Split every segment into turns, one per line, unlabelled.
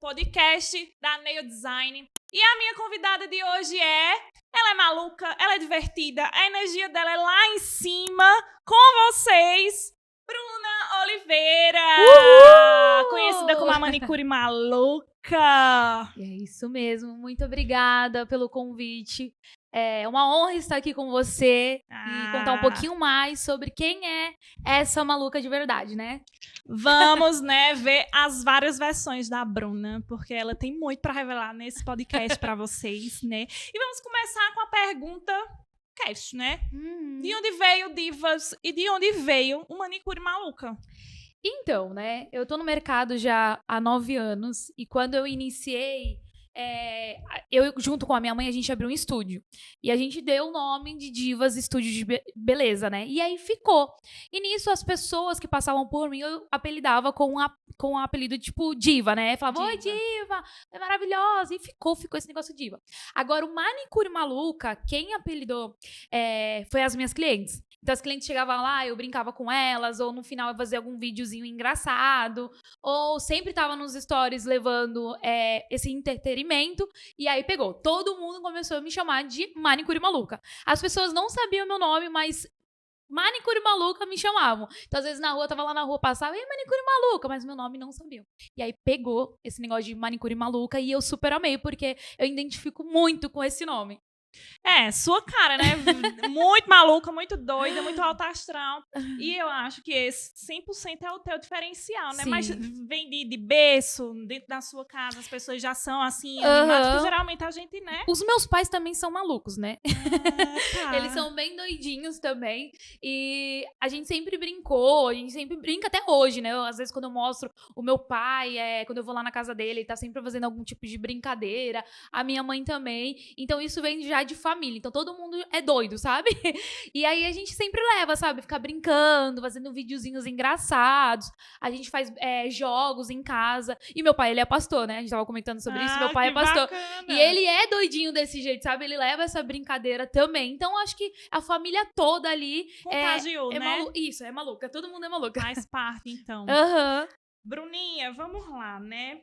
podcast da Nail Design. E a minha convidada de hoje ela é maluca, ela é divertida, a energia dela é lá em cima, com vocês, Bruna Oliveira, conhecida como a manicure maluca.
É isso mesmo, muito obrigada pelo convite. É uma honra estar aqui com você e contar um pouquinho mais sobre quem é essa maluca de verdade, né?
Vamos, né, ver as várias versões da Bruna, porque ela tem muito para revelar nesse podcast para vocês, né? E vamos começar com a pergunta cast, né? De onde veio Divas e de onde veio o manicure maluca?
Então, né, eu tô no mercado já há 9 anos e quando eu iniciei, eu junto com a minha mãe, a gente abriu um estúdio. E a gente deu o nome de Divas Estúdio de Beleza, né? E aí ficou. E nisso, as pessoas que passavam por mim, eu apelidava com o apelido tipo Diva, né? Falava, oi, Diva, é maravilhosa. E ficou esse negócio Diva. Agora, o manicure maluca, quem apelidou foi as minhas clientes. Então, as clientes chegavam lá, eu brincava com elas, ou no final eu fazia algum videozinho engraçado, ou sempre tava nos stories levando esse entretenimento, e aí pegou. Todo mundo começou a me chamar de manicure maluca. As pessoas não sabiam meu nome, mas manicure maluca me chamavam. Então, às vezes, na rua, eu tava lá na rua, passava, e manicure maluca, mas meu nome não sabiam. E aí pegou esse negócio de manicure maluca, e eu super amei, porque eu identifico muito com esse nome.
Sua cara, né? Muito maluca, muito doida, muito alta astral. E eu acho que esse 100% é o teu diferencial, né?
Sim.
Mas vem de berço, dentro da sua casa, as pessoas já são assim, animadas, porque geralmente a gente, né?
Os meus pais também são malucos, né?
Tá.
Eles são bem doidinhos também. E a gente sempre brincou, a gente sempre brinca até hoje, né? Às vezes, quando eu mostro o meu pai, quando eu vou lá na casa dele, ele tá sempre fazendo algum tipo de brincadeira. A minha mãe também. Então, isso vem já de família. Então, todo mundo é doido, sabe? E aí, a gente sempre leva, sabe? Ficar brincando, fazendo videozinhos engraçados. A gente faz jogos em casa. E meu pai, ele é pastor, né? A gente tava comentando sobre isso. Meu pai é pastor.
Bacana.
E ele é doidinho desse jeito, sabe? Ele leva essa brincadeira também. Então, acho que a família toda ali
Contagiou, né?
Isso, é maluca. Todo mundo é maluca.
Faz parte, então.
Aham.
Bruninha, vamos lá, né?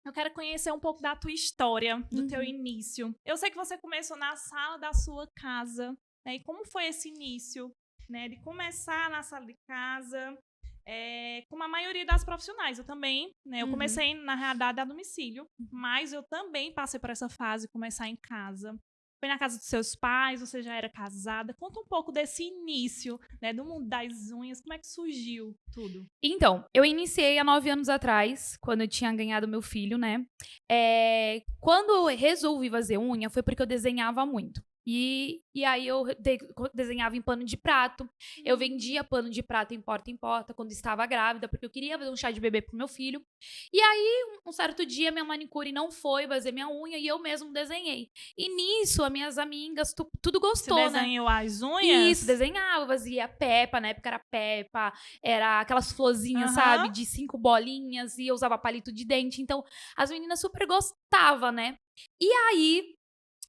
Eu quero conhecer um pouco da tua história, do teu início. Eu sei que você começou na sala da sua casa, né? E como foi esse início, né? De começar na sala de casa, como a maioria das profissionais. Eu também, né? Eu comecei, na realidade, a domicílio, mas eu também passei por essa fase de começar em casa. Foi na casa dos seus pais, você já era casada. Conta um pouco desse início, né? Do mundo das unhas, como é que surgiu tudo?
Então, eu iniciei há 9 anos atrás, quando eu tinha ganhado meu filho, né? Quando eu resolvi fazer unha, foi porque eu desenhava muito. E aí eu desenhava em pano de prato. Eu vendia pano de prato em porta quando estava grávida, porque eu queria fazer um chá de bebê pro meu filho. E aí, um certo dia, minha manicure não foi fazer minha unha e eu mesmo desenhei. E nisso, as minhas amigas, tudo gostou,
Você
né?
desenhou as unhas?
Isso, desenhava, fazia Peppa, na época era Peppa, era aquelas florzinhas, sabe, de 5 bolinhas, e eu usava palito de dente, então as meninas super gostavam, né? E aí,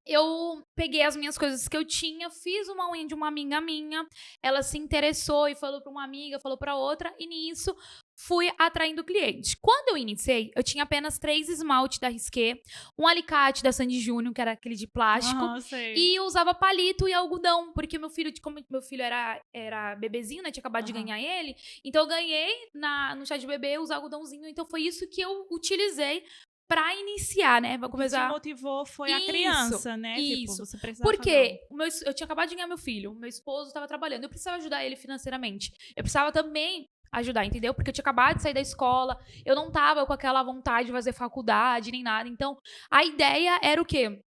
eu peguei as minhas coisas que eu tinha, fiz uma unha de uma amiga minha, ela se interessou e falou pra uma amiga, falou pra outra, e nisso fui atraindo cliente. Quando eu iniciei, eu tinha apenas 3 esmaltes da Risqué, um alicate da Sandy Júnior, que era aquele de plástico, e eu usava palito e algodão, porque meu filho, como meu filho era bebezinho, né, tinha acabado de ganhar ele, então eu ganhei no chá de bebê os algodãozinhos, então foi isso que eu utilizei pra iniciar, né? Pra começar.
O que te motivou foi a criança, né?
Isso.
Tipo, você precisava
Porque eu tinha acabado de ganhar meu filho, meu esposo estava trabalhando, eu precisava ajudar ele financeiramente. Eu precisava também ajudar, entendeu? Porque eu tinha acabado de sair da escola, eu não tava com aquela vontade de fazer faculdade nem nada. Então, a ideia era o quê?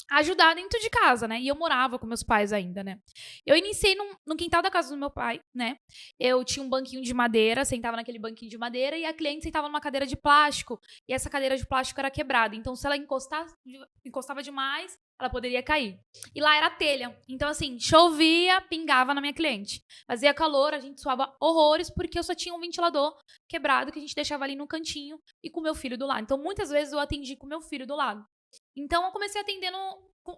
Ajudar dentro de casa, né? E eu morava com meus pais ainda, né? Eu iniciei no quintal da casa do meu pai, né? Eu tinha um banquinho de madeira, sentava naquele banquinho de madeira e a cliente sentava numa cadeira de plástico. E essa cadeira de plástico era quebrada. Então, se ela encostava demais, ela poderia cair. E lá era telha. Então, assim, chovia, pingava na minha cliente. Fazia calor, a gente suava horrores, porque eu só tinha um ventilador quebrado que a gente deixava ali no cantinho e com o meu filho do lado. Então, muitas vezes eu atendi com o meu filho do lado. Então, eu comecei atendendo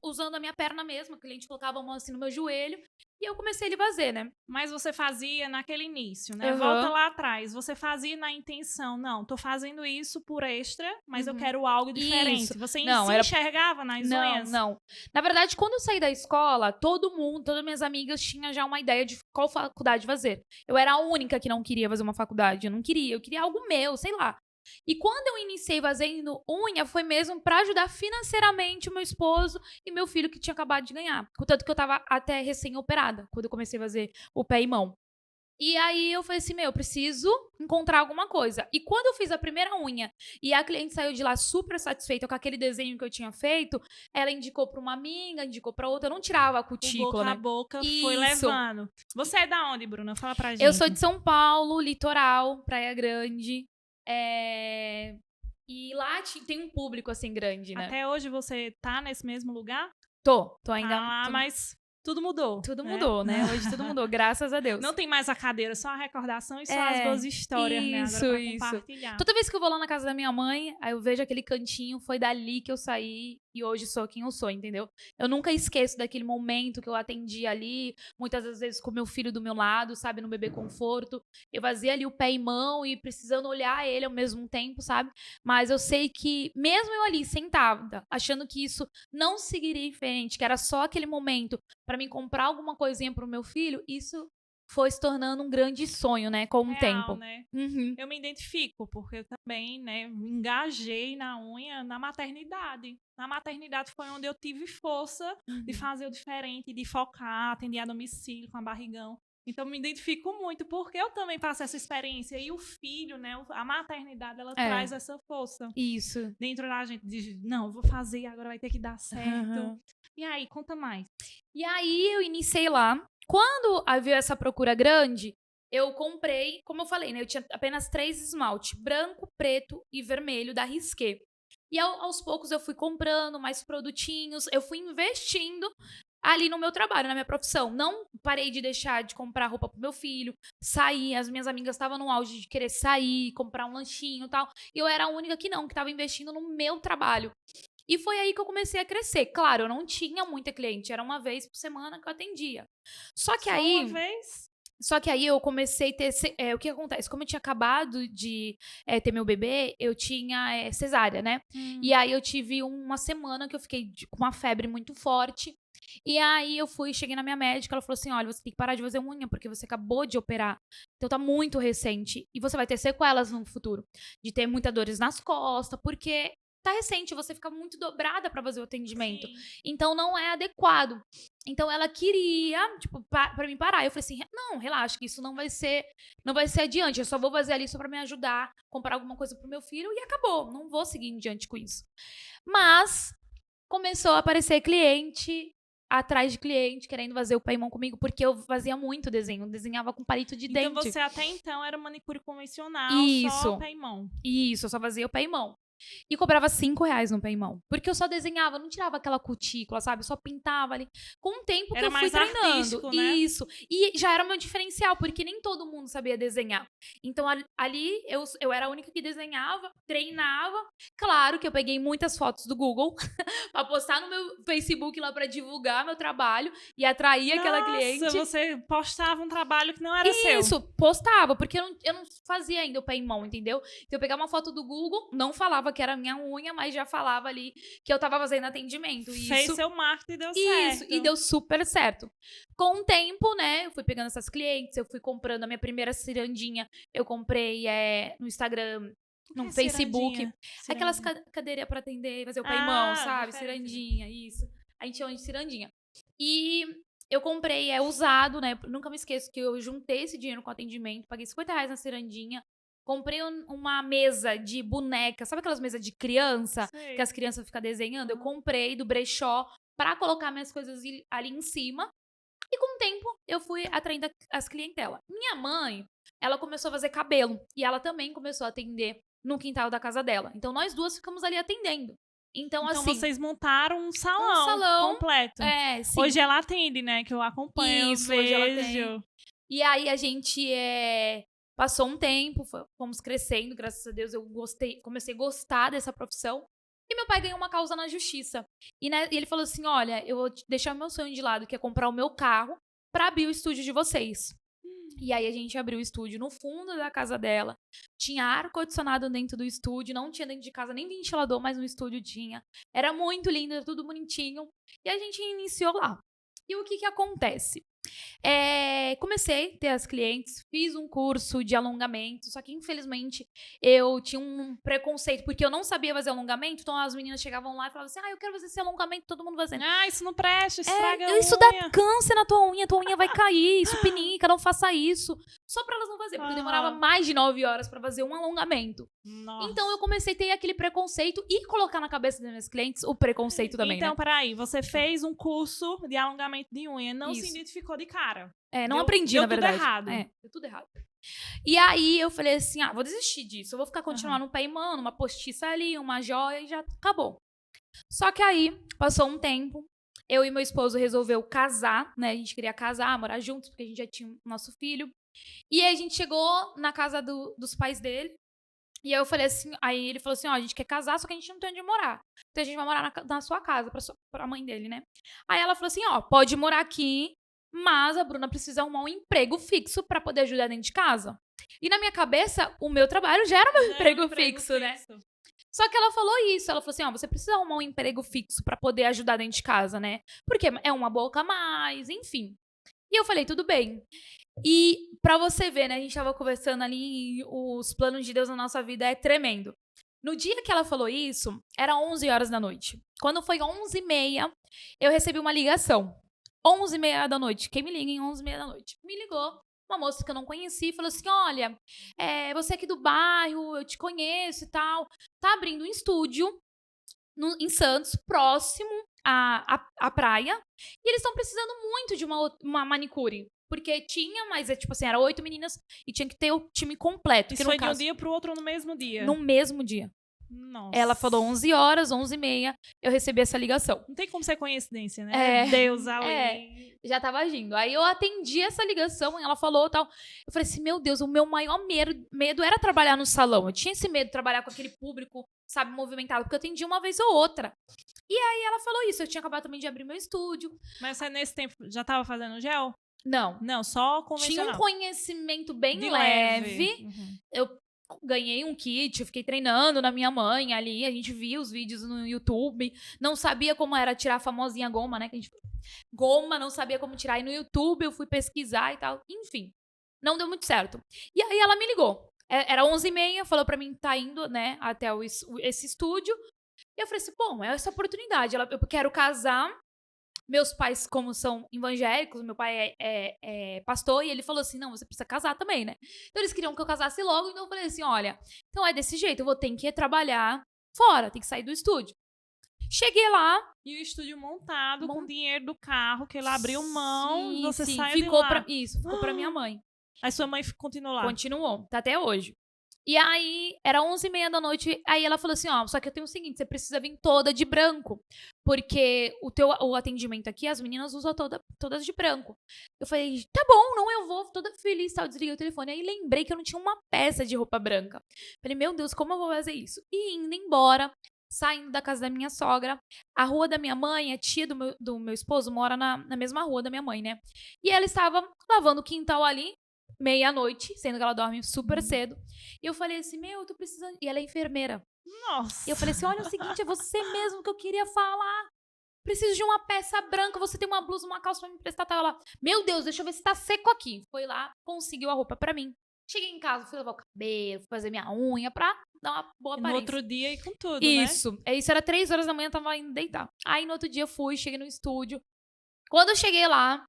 usando a minha perna mesmo. O cliente colocava a mão assim no meu joelho e eu comecei ele fazer, né?
Mas você fazia naquele início, né?
Aham.
Volta lá atrás. Você fazia na intenção, não, tô fazendo isso por extra, mas eu quero algo diferente.
Isso.
Você
Não,
se
era-
enxergava nas
Não,
unhas?
não. Na verdade, quando eu saí da escola, todo mundo, todas minhas amigas tinham já uma ideia de qual faculdade fazer. Eu era a única que não queria fazer uma faculdade. Eu não queria, eu queria algo meu, sei lá. E quando eu iniciei fazendo unha, foi mesmo pra ajudar financeiramente o meu esposo e meu filho que tinha acabado de ganhar. Contanto que eu tava até recém-operada, quando eu comecei a fazer o pé e mão. E aí eu falei assim, eu preciso encontrar alguma coisa. E quando eu fiz a primeira unha e a cliente saiu de lá super satisfeita com aquele desenho que eu tinha feito, ela indicou pra uma amiga, indicou pra outra, eu não tirava a
O
cutícula,
boca a
né?
boca foi
Isso.
levando. Você é da onde, Bruna? Fala pra gente.
Eu sou de São Paulo, litoral, Praia Grande. E lá tem um público assim grande, né?
Até hoje você tá nesse mesmo lugar?
Tô ainda.
Tá lá, mas tudo mudou.
Tudo
né?
mudou, né? Hoje tudo mudou, graças a Deus.
Não tem mais a cadeira, só a recordação e só as boas histórias, né? Agora pra compartilhar.
Toda vez que eu vou lá na casa da minha mãe, aí eu vejo aquele cantinho, foi dali que eu saí e hoje sou quem eu sou, entendeu? Eu nunca esqueço daquele momento que eu atendi ali, muitas das vezes com meu filho do meu lado, sabe, no bebê conforto. Eu fazia ali o pé e mão e precisando olhar ele ao mesmo tempo, sabe? Mas eu sei que mesmo eu ali sentada, achando que isso não seguiria em frente, que era só aquele momento pra mim comprar alguma coisinha pro meu filho, isso foi se tornando um grande sonho, né, com o
Real,
tempo.
né?
Uhum.
Eu me identifico, porque eu também, né, engajei na unha na maternidade. Na maternidade foi onde eu tive força de fazer o diferente, de focar, atender a domicílio com a barrigão. Então, me identifico muito, porque eu também passei essa experiência. E o filho, né, a maternidade, ela traz essa força.
Isso.
Dentro da gente, de, não, vou fazer, agora vai ter que dar certo. E aí, conta mais.
E aí eu iniciei lá. Quando havia essa procura grande, eu comprei, como eu falei, né? Eu tinha apenas 3 esmalte, branco, preto e vermelho da Risqué. E aos poucos eu fui comprando mais produtinhos, eu fui investindo ali no meu trabalho, na minha profissão. Não parei de deixar de comprar roupa pro meu filho, sair, as minhas amigas estavam no auge de querer sair, comprar um lanchinho e tal. E eu era a única que não, que estava investindo no meu trabalho. E foi aí que eu comecei a crescer. Claro, eu não tinha muita cliente, era uma vez por semana que eu atendia. Só que
Só
aí,
uma vez?
só que aí eu comecei a ter. O que acontece? Como eu tinha acabado de ter meu bebê, eu tinha cesárea, né? E aí eu tive uma semana que eu fiquei com uma febre muito forte. E aí eu cheguei na minha médica, ela falou assim: olha, você tem que parar de fazer unha, porque você acabou de operar. Então tá muito recente. E você vai ter sequelas no futuro. De ter muitas dores nas costas, porque tá recente, você fica muito dobrada pra fazer o atendimento.
Sim.
Então não é adequado. Então ela queria, tipo, pra mim parar. Eu falei assim: não, relaxa, que isso não vai ser adiante. Eu só vou fazer ali só pra me ajudar, comprar alguma coisa pro meu filho e acabou. Não vou seguir em diante com isso. Mas começou a aparecer cliente atrás de cliente querendo fazer o pé e mão comigo, porque eu fazia muito desenho, eu desenhava com palito de dente.
Então você até então era manicure convencional, só
Isso.
pé e mão.
Isso, eu só fazia o pé e mão. E cobrava R$5 no pé e mão. Porque eu só desenhava, não tirava aquela cutícula, sabe? Eu só pintava ali. Com o tempo que
Era
eu fui
mais
treinando.
artístico, né?
Isso. E já era o meu diferencial, porque nem todo mundo sabia desenhar. Então ali eu era a única que desenhava, treinava. Claro que eu peguei muitas fotos do Google pra postar no meu Facebook lá pra divulgar meu trabalho e atrair aquela cliente.
Nossa, você postava um trabalho que não era seu.
Isso, postava, porque eu não fazia ainda o pé em mão, entendeu? Então eu pegava uma foto do Google, não falava que era minha unha, mas já falava ali que eu tava fazendo atendimento.
Fez seu marketing e deu
Isso,
certo.
e deu super certo. Com o tempo, né, eu fui pegando essas clientes, eu fui comprando a minha primeira cirandinha, eu comprei no Instagram, no Facebook.
Cirandinha?
Aquelas cadeiras pra atender, fazer o pé em mão, sabe?
diferente.
Cirandinha, isso. A gente chama de cirandinha. E eu comprei, usado, né? Nunca me esqueço que eu juntei esse dinheiro com o atendimento, paguei R$50 na cirandinha. Comprei uma mesa de boneca, sabe aquelas mesas de criança?
Sei.
Que as crianças ficam desenhando? Eu comprei do brechó pra colocar minhas coisas ali em cima. E com o tempo, eu fui atraindo as clientelas. Minha mãe, ela começou a fazer cabelo. E ela também começou a atender no quintal da casa dela. Então, nós duas ficamos ali atendendo. Então assim,
vocês montaram um salão completo.
Sim.
Hoje ela atende, né? Que eu acompanho,
Isso,
eu
hoje ela
vejo.
E aí a gente passou um tempo, fomos crescendo, graças a Deus eu comecei a gostar dessa profissão. E meu pai ganhou uma causa na justiça. E ele falou assim, olha, eu vou deixar o meu sonho de lado, que é comprar o meu carro, pra abrir o estúdio de vocês. E aí a gente abriu o estúdio no fundo da casa dela. Tinha ar-condicionado dentro do estúdio. Não tinha dentro de casa nem ventilador, mas no estúdio tinha. Era muito lindo, era tudo bonitinho. E a gente iniciou lá. E o que acontece? Comecei a ter as clientes, fiz um curso de alongamento, só que infelizmente eu tinha um preconceito, porque eu não sabia fazer alongamento, então as meninas chegavam lá e falavam assim, eu quero fazer esse alongamento, todo mundo fazendo.
Isso não presta, estraga a unha.
Isso dá câncer na tua unha vai cair, isso pinica, não faça isso. Só pra elas não fazerem, porque demorava mais de 9 horas pra fazer um alongamento.
Nossa.
Então eu comecei a ter aquele preconceito e colocar na cabeça das minhas clientes o preconceito também,
Então,
né?
peraí, você fez um curso de alongamento de unha, não se
Isso.
identificou de cara.
Não aprendi, na verdade.
Deu tudo errado.
Deu tudo errado. E aí eu falei assim, vou desistir disso. Eu vou continuar no pé e mano, uma postiça ali, uma joia e já acabou. Só que aí, passou um tempo, eu e meu esposo resolveu casar, né? A gente queria casar, morar juntos, porque a gente já tinha o nosso filho. E aí a gente chegou na casa dos pais dele. E aí eu falei assim, aí ele falou assim, a gente quer casar, só que a gente não tem onde morar. Então a gente vai morar na sua casa, pra mãe dele, né? Aí ela falou assim, pode morar aqui, mas a Bruna precisa arrumar um emprego fixo pra poder ajudar dentro de casa. E na minha cabeça, o meu trabalho já era o meu emprego fixo, né? Só que ela falou isso, ela falou assim, você precisa arrumar um emprego fixo pra poder ajudar dentro de casa, né? Porque é uma boca a mais, enfim. E eu falei, tudo bem. E pra você ver, né, a gente tava conversando ali, os planos de Deus na nossa vida é tremendo. No dia que ela falou isso, era 11 horas da noite. Quando foi 11h30, eu recebi uma ligação. 11h30 da noite. Quem me liga em 11h30 da noite? Me ligou uma moça que eu não conhecia e falou assim, olha, você é aqui do bairro, eu te conheço e tal. Tá abrindo um estúdio em Santos, próximo à praia. E eles estão precisando muito de uma manicure. Porque tinha, mas tipo assim, era 8 meninas e tinha que ter o time completo.
Isso foi de um dia pro outro no mesmo dia?
No mesmo dia.
Nossa.
Ela falou 11 horas, 11h30, eu recebi essa ligação.
Não tem como ser coincidência, né? Deus ali.
Já tava agindo. Aí eu atendi essa ligação, ela falou tal. Eu falei assim, meu Deus, o meu maior medo era trabalhar no salão. Eu tinha esse medo de trabalhar com aquele público, sabe, movimentado, porque eu atendia uma vez ou outra. E aí ela falou isso, eu tinha acabado também de abrir meu estúdio.
Mas você nesse tempo já tava fazendo gel?
Não.
Não, só convencional.
Tinha um conhecimento bem leve.
Uhum.
Eu ganhei um kit, eu fiquei treinando na minha mãe ali, a gente via os vídeos no YouTube, não sabia como era tirar a famosinha goma, né, que a gente... Goma, não sabia como tirar, e no YouTube eu fui pesquisar e tal, enfim, não deu muito certo. E aí ela me ligou, era 11h30, falou pra mim, tá indo, né, até esse estúdio, e eu falei assim, bom, é essa oportunidade, eu quero casar. Meus pais, como são evangélicos, meu pai é pastor, e ele falou assim, não, você precisa casar também, né? Então eles queriam que eu casasse logo, então eu falei assim, olha, então é desse jeito, eu vou ter que trabalhar fora, tem que sair do estúdio. Cheguei lá.
E o estúdio montado com o dinheiro do carro, que ele abriu mão, e você saiu
ficou
de lá.
Ficou pra minha mãe.
Aí sua mãe continuou lá?
Continuou, tá até hoje. E aí, era 11h30 da noite, aí ela falou assim, só que eu tenho o seguinte, você precisa vir toda de branco, porque o atendimento aqui, as meninas usam todas de branco. Eu falei, tá bom, não, eu vou, toda feliz, tal, desliguei o telefone. Aí lembrei que eu não tinha uma peça de roupa branca. Falei, meu Deus, como eu vou fazer isso? E indo embora, saindo da casa da minha sogra, a rua da minha mãe, a tia do meu esposo, mora na mesma rua da minha mãe, né? E ela estava lavando o quintal ali, meia-noite, sendo que ela dorme super cedo. E eu falei assim, eu tô precisando... E ela é enfermeira.
Nossa!
E eu falei assim, olha, é o seguinte, é você mesmo que eu queria falar. Preciso de uma peça branca, você tem uma blusa, uma calça pra me emprestar. Tá lá, meu Deus, deixa eu ver se tá seco aqui. Foi lá, conseguiu a roupa pra mim. Cheguei em casa, fui lavar o cabelo, fui fazer minha unha pra dar uma boa aparência.
No outro dia e com tudo,
Isso.
né?
Isso era 3 horas da manhã, eu tava indo deitar. Aí no outro dia eu fui, cheguei no estúdio. Quando eu cheguei lá,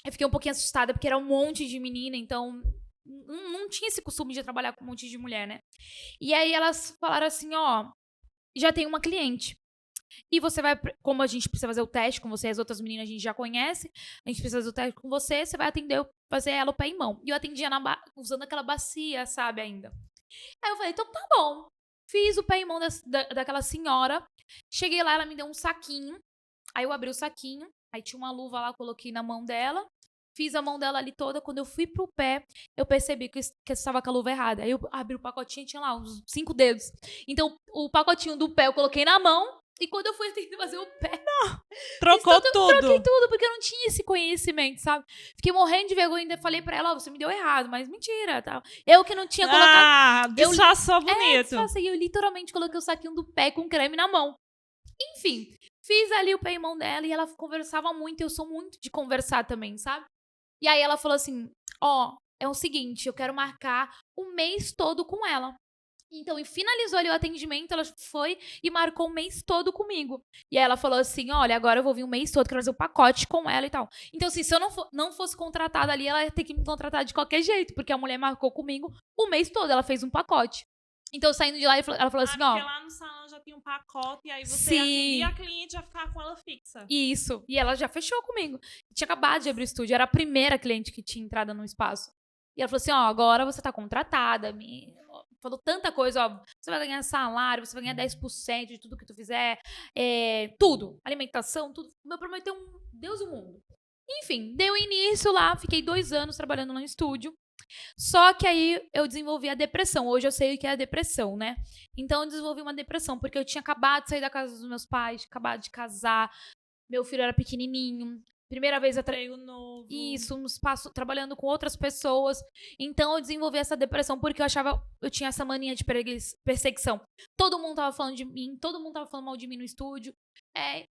eu fiquei um pouquinho assustada, porque era um monte de menina, então não tinha esse costume de trabalhar com um monte de mulher, né? E aí elas falaram assim, já tem uma cliente. E você vai, como a gente precisa fazer o teste com você, as outras meninas a gente já conhece, a gente precisa fazer o teste com você, você vai atender, fazer ela o pé em mão. E eu atendia usando aquela bacia, sabe, ainda. Aí eu falei, então tá bom. Fiz o pé em mão daquela senhora, cheguei lá, ela me deu um saquinho, aí eu abri o saquinho, aí tinha uma luva lá, coloquei na mão dela, fiz a mão dela ali toda. Quando eu fui pro pé, eu percebi que eu estava com a luva errada. Aí eu abri o pacotinho e tinha lá uns 5 dedos. Então, o pacotinho do pé eu coloquei na mão. E quando eu fui tentar fazer o pé,
Trocou tudo.
troquei tudo, porque eu não tinha esse conhecimento, sabe? Fiquei morrendo de vergonha, ainda falei pra ela, ó, você me deu errado, mas mentira, tá? Eu que não tinha colocado...
Disfarçou bonito.
Disfarcei, eu literalmente coloquei o saquinho do pé com creme na mão. Enfim, fiz ali o pé e mão dela e ela conversava muito, e eu sou muito de conversar também, sabe? E aí ela falou assim, ó, é o seguinte, eu quero marcar o mês todo com ela. Então, e finalizou ali o atendimento, ela foi e marcou o mês todo comigo. E aí ela falou assim, olha, agora eu vou vir um mês todo, quero fazer um pacote com ela e tal. Então, assim, se eu não fosse contratada ali, ela ia ter que me contratar de qualquer jeito, porque a mulher marcou comigo o mês todo, ela fez um pacote. Então, saindo de lá, ela falou assim, ó...
Porque lá no salão já tinha um pacote, e aí você
Sim.
atendia a cliente já ficava com ela fixa.
Isso. E ela já fechou comigo. Tinha acabado de abrir o estúdio, era a primeira cliente que tinha entrado no espaço. E ela falou assim, ó, agora você tá contratada, falou tanta coisa, ó, você vai ganhar salário, você vai ganhar 10% de tudo que tu fizer, tudo, alimentação, tudo. Me prometeu Deus e o mundo. Enfim, deu início lá, fiquei 2 anos trabalhando no estúdio. Só que aí eu desenvolvi a depressão. Hoje eu sei o que é a depressão, né? Então eu desenvolvi uma depressão, porque eu tinha acabado de sair da casa dos meus pais, acabado de casar, meu filho era pequenininho, primeira vez
Emprego novo.
Isso, um espaço trabalhando com outras pessoas. Então eu desenvolvi essa depressão porque eu tinha essa mania de perseguição. Todo mundo tava falando de mim, todo mundo tava falando mal de mim no estúdio.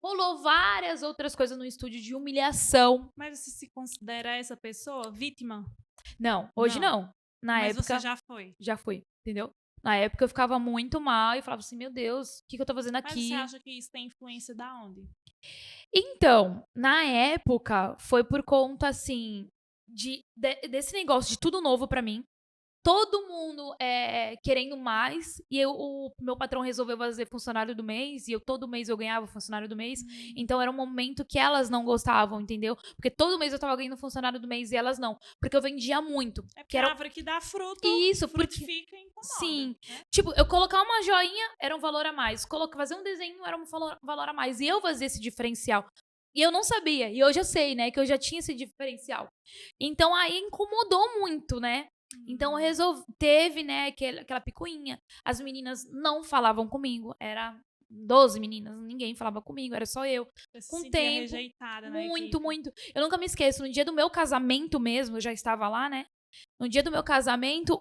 Rolou várias outras coisas no estúdio de humilhação.
Mas você se considera essa pessoa vítima?
Não, hoje não. Na
Mas
época
você já foi?
Já fui, entendeu? Na época eu ficava muito mal e falava assim, meu Deus, o que eu tô fazendo aqui?
Mas você acha que isso tem influência da onde?
Então, na época, foi por conta, assim, desse negócio de tudo novo pra mim. Todo mundo querendo mais. E o meu patrão resolveu fazer funcionário do mês. E todo mês eu ganhava funcionário do mês. Então era um momento que elas não gostavam, entendeu? Porque todo mês eu tava ganhando funcionário do mês e elas não. Porque eu vendia muito.
Porque a árvore que dá fruto,
Isso,
frutifica e incomoda.
Sim.
Né?
Tipo, eu colocar uma joinha era um valor a mais. Fazer um desenho era um valor a mais. E eu fazia esse diferencial. E eu não sabia. E hoje eu sei, né? Que eu já tinha esse diferencial. Então aí incomodou muito, né? Então teve, né, aquela picuinha. As meninas não falavam comigo. Era 12 meninas, ninguém falava comigo, era só eu.
Você
Com
se sentia
tempo,
rejeitada na
muito,
equipe.
muito. Eu nunca me esqueço, no dia do meu casamento mesmo, eu já estava lá, né? No dia do meu casamento,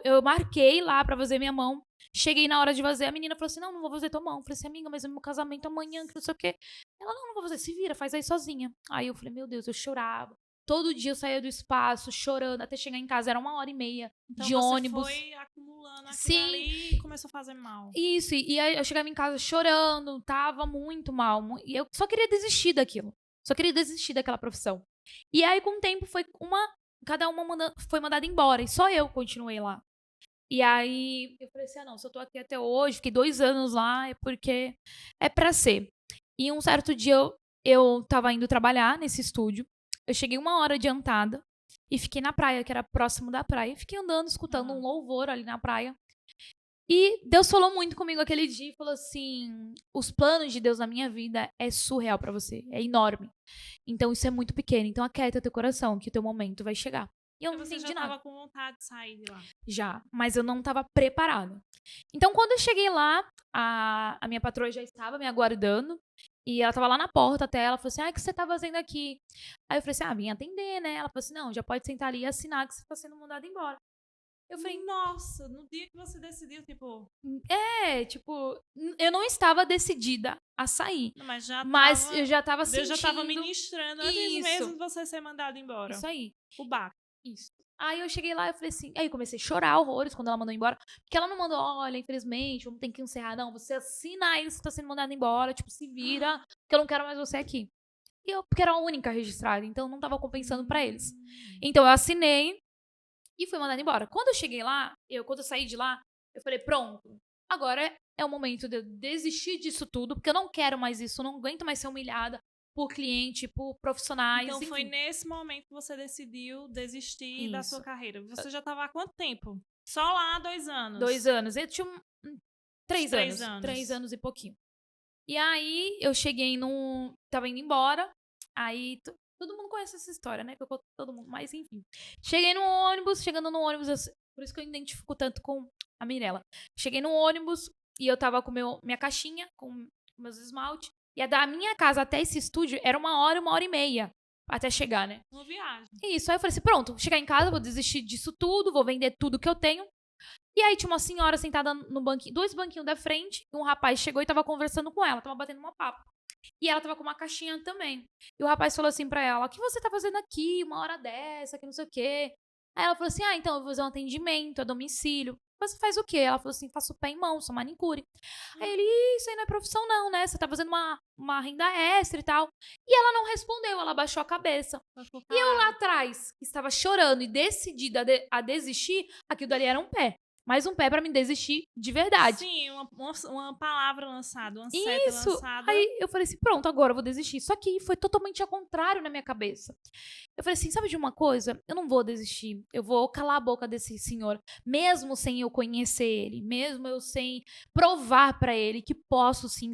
eu marquei lá pra fazer minha mão. Cheguei na hora de fazer, a menina falou assim, não vou fazer tua mão. Eu falei assim, amiga, mas é meu casamento amanhã, que não sei o quê. Ela, não vou fazer, se vira, faz aí sozinha. Aí eu falei, meu Deus, eu chorava. Todo dia eu saía do espaço, chorando, até chegar em casa, era 1h30
então
de ônibus.
Você foi acumulando aquilo
Sim.
ali e começou a fazer mal.
Isso, e aí eu chegava em casa chorando, tava muito mal. E eu só queria desistir daquilo. Só queria desistir daquela profissão. E aí, com o tempo, cada uma foi mandada embora. E só eu continuei lá. E aí, eu falei assim, não, se eu tô aqui até hoje, fiquei 2 anos lá, é porque é pra ser. E um certo dia, eu tava indo trabalhar nesse estúdio. Eu cheguei 1 hora adiantada e fiquei na praia, que era próximo da praia. Fiquei andando, escutando um louvor ali na praia. E Deus falou muito comigo aquele dia e falou assim, os planos de Deus na minha vida é surreal pra você, é enorme. Então isso é muito pequeno, então aquieta teu coração, que o teu momento vai chegar. E eu não
Você
entendi
já
nada.
tava com vontade de sair de lá?
Já, mas eu não tava preparada. Então quando eu cheguei lá, a minha patroa já estava me aguardando. E ela tava lá na porta até, ela falou assim, o que você tá fazendo aqui? Aí eu falei assim, vim atender, né? Ela falou assim, não, já pode sentar ali e assinar que você tá sendo mandada embora.
Eu falei, nossa, no dia que você decidiu, tipo...
eu não estava decidida a sair.
Não, mas
eu já tava sentindo...
Deus já tava ministrando antes mesmo de você ser mandado embora.
Isso aí.
O baco.
Isso. Aí eu cheguei lá e falei assim... Aí eu comecei a chorar horrores quando ela mandou embora. Porque ela não mandou, olha, infelizmente, vamos ter que encerrar. Não, você assina isso que tá sendo mandado embora. Tipo, se vira, porque eu não quero mais você aqui. Porque era a única registrada, então não tava compensando pra eles. Então eu assinei e fui mandada embora. Quando eu cheguei lá, quando eu saí de lá, eu falei, pronto, agora é o momento de eu desistir disso tudo, porque eu não quero mais isso, eu não aguento mais ser humilhada por cliente, por profissionais,
Então
enfim.
foi nesse momento que você decidiu desistir da sua carreira. Você já tava há quanto tempo? Só lá 2 anos?
2 anos. Eu tinha 3
anos.
3 anos e pouquinho. E aí eu cheguei tava indo embora, aí Todo mundo conhece essa história, né? Que eu conto pra todo mundo, mas enfim. Cheguei no ônibus, chegando no ônibus, por isso que eu identifico tanto com a Mirella. Cheguei no ônibus e eu tava com minha caixinha, com meus esmalte. E a da minha casa até esse estúdio era 1 hora e meia até chegar, né?
Uma viagem.
Isso, aí eu falei assim, pronto, chegar em casa, vou desistir disso tudo, vou vender tudo que eu tenho. E aí tinha uma senhora sentada no banquinho, 2 banquinhos da frente, e um rapaz chegou e tava conversando com ela, tava batendo uma papo. E ela tava com uma caixinha também. E o rapaz falou assim pra ela, o que você tá fazendo aqui, 1 hora dessa, que não sei o quê. Aí ela falou assim, então eu vou fazer um atendimento a domicílio. Você faz o quê? Ela falou assim, faço pé em mão, sou manicure. Aí ele, isso aí não é profissão não, né? Você tá fazendo uma renda extra e tal. E ela não respondeu, ela baixou a cabeça. E eu lá atrás, que estava chorando e decidida a desistir, aquilo dali era um pé. Mais um pé pra me desistir de verdade.
Sim, uma palavra lançada, uma seta
Isso!
lançada.
Aí eu falei assim, pronto, agora eu vou desistir. Só que foi totalmente ao contrário na minha cabeça. Eu falei assim, sabe de uma coisa? Eu não vou desistir. Eu vou calar a boca desse senhor, mesmo sem eu conhecer ele, mesmo eu sem provar pra ele que posso sim,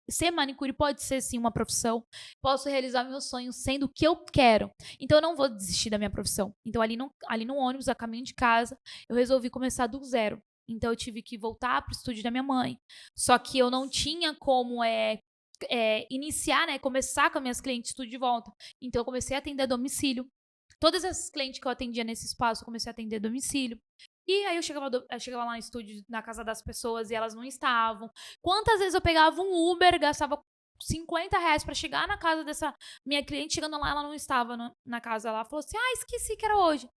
ser manicure pode ser sim uma profissão. Posso realizar meus sonhos sendo o que eu quero. Então eu não vou desistir da minha profissão. Então ali no ônibus, a caminho de casa, eu resolvi começar do zero. Então eu tive que voltar pro estúdio da minha mãe. Só que eu não tinha como iniciar, né? Começar com as minhas clientes tudo de volta. Então eu comecei a atender a domicílio. Todas essas clientes que eu atendia nesse espaço, eu comecei a atender a domicílio. E aí eu chegava lá no estúdio, na casa das pessoas, e elas não estavam. Quantas vezes eu pegava um Uber, gastava R$ 50 pra chegar na casa dessa minha cliente, chegando lá, ela não estava na casa. Ela falou assim, esqueci que era hoje.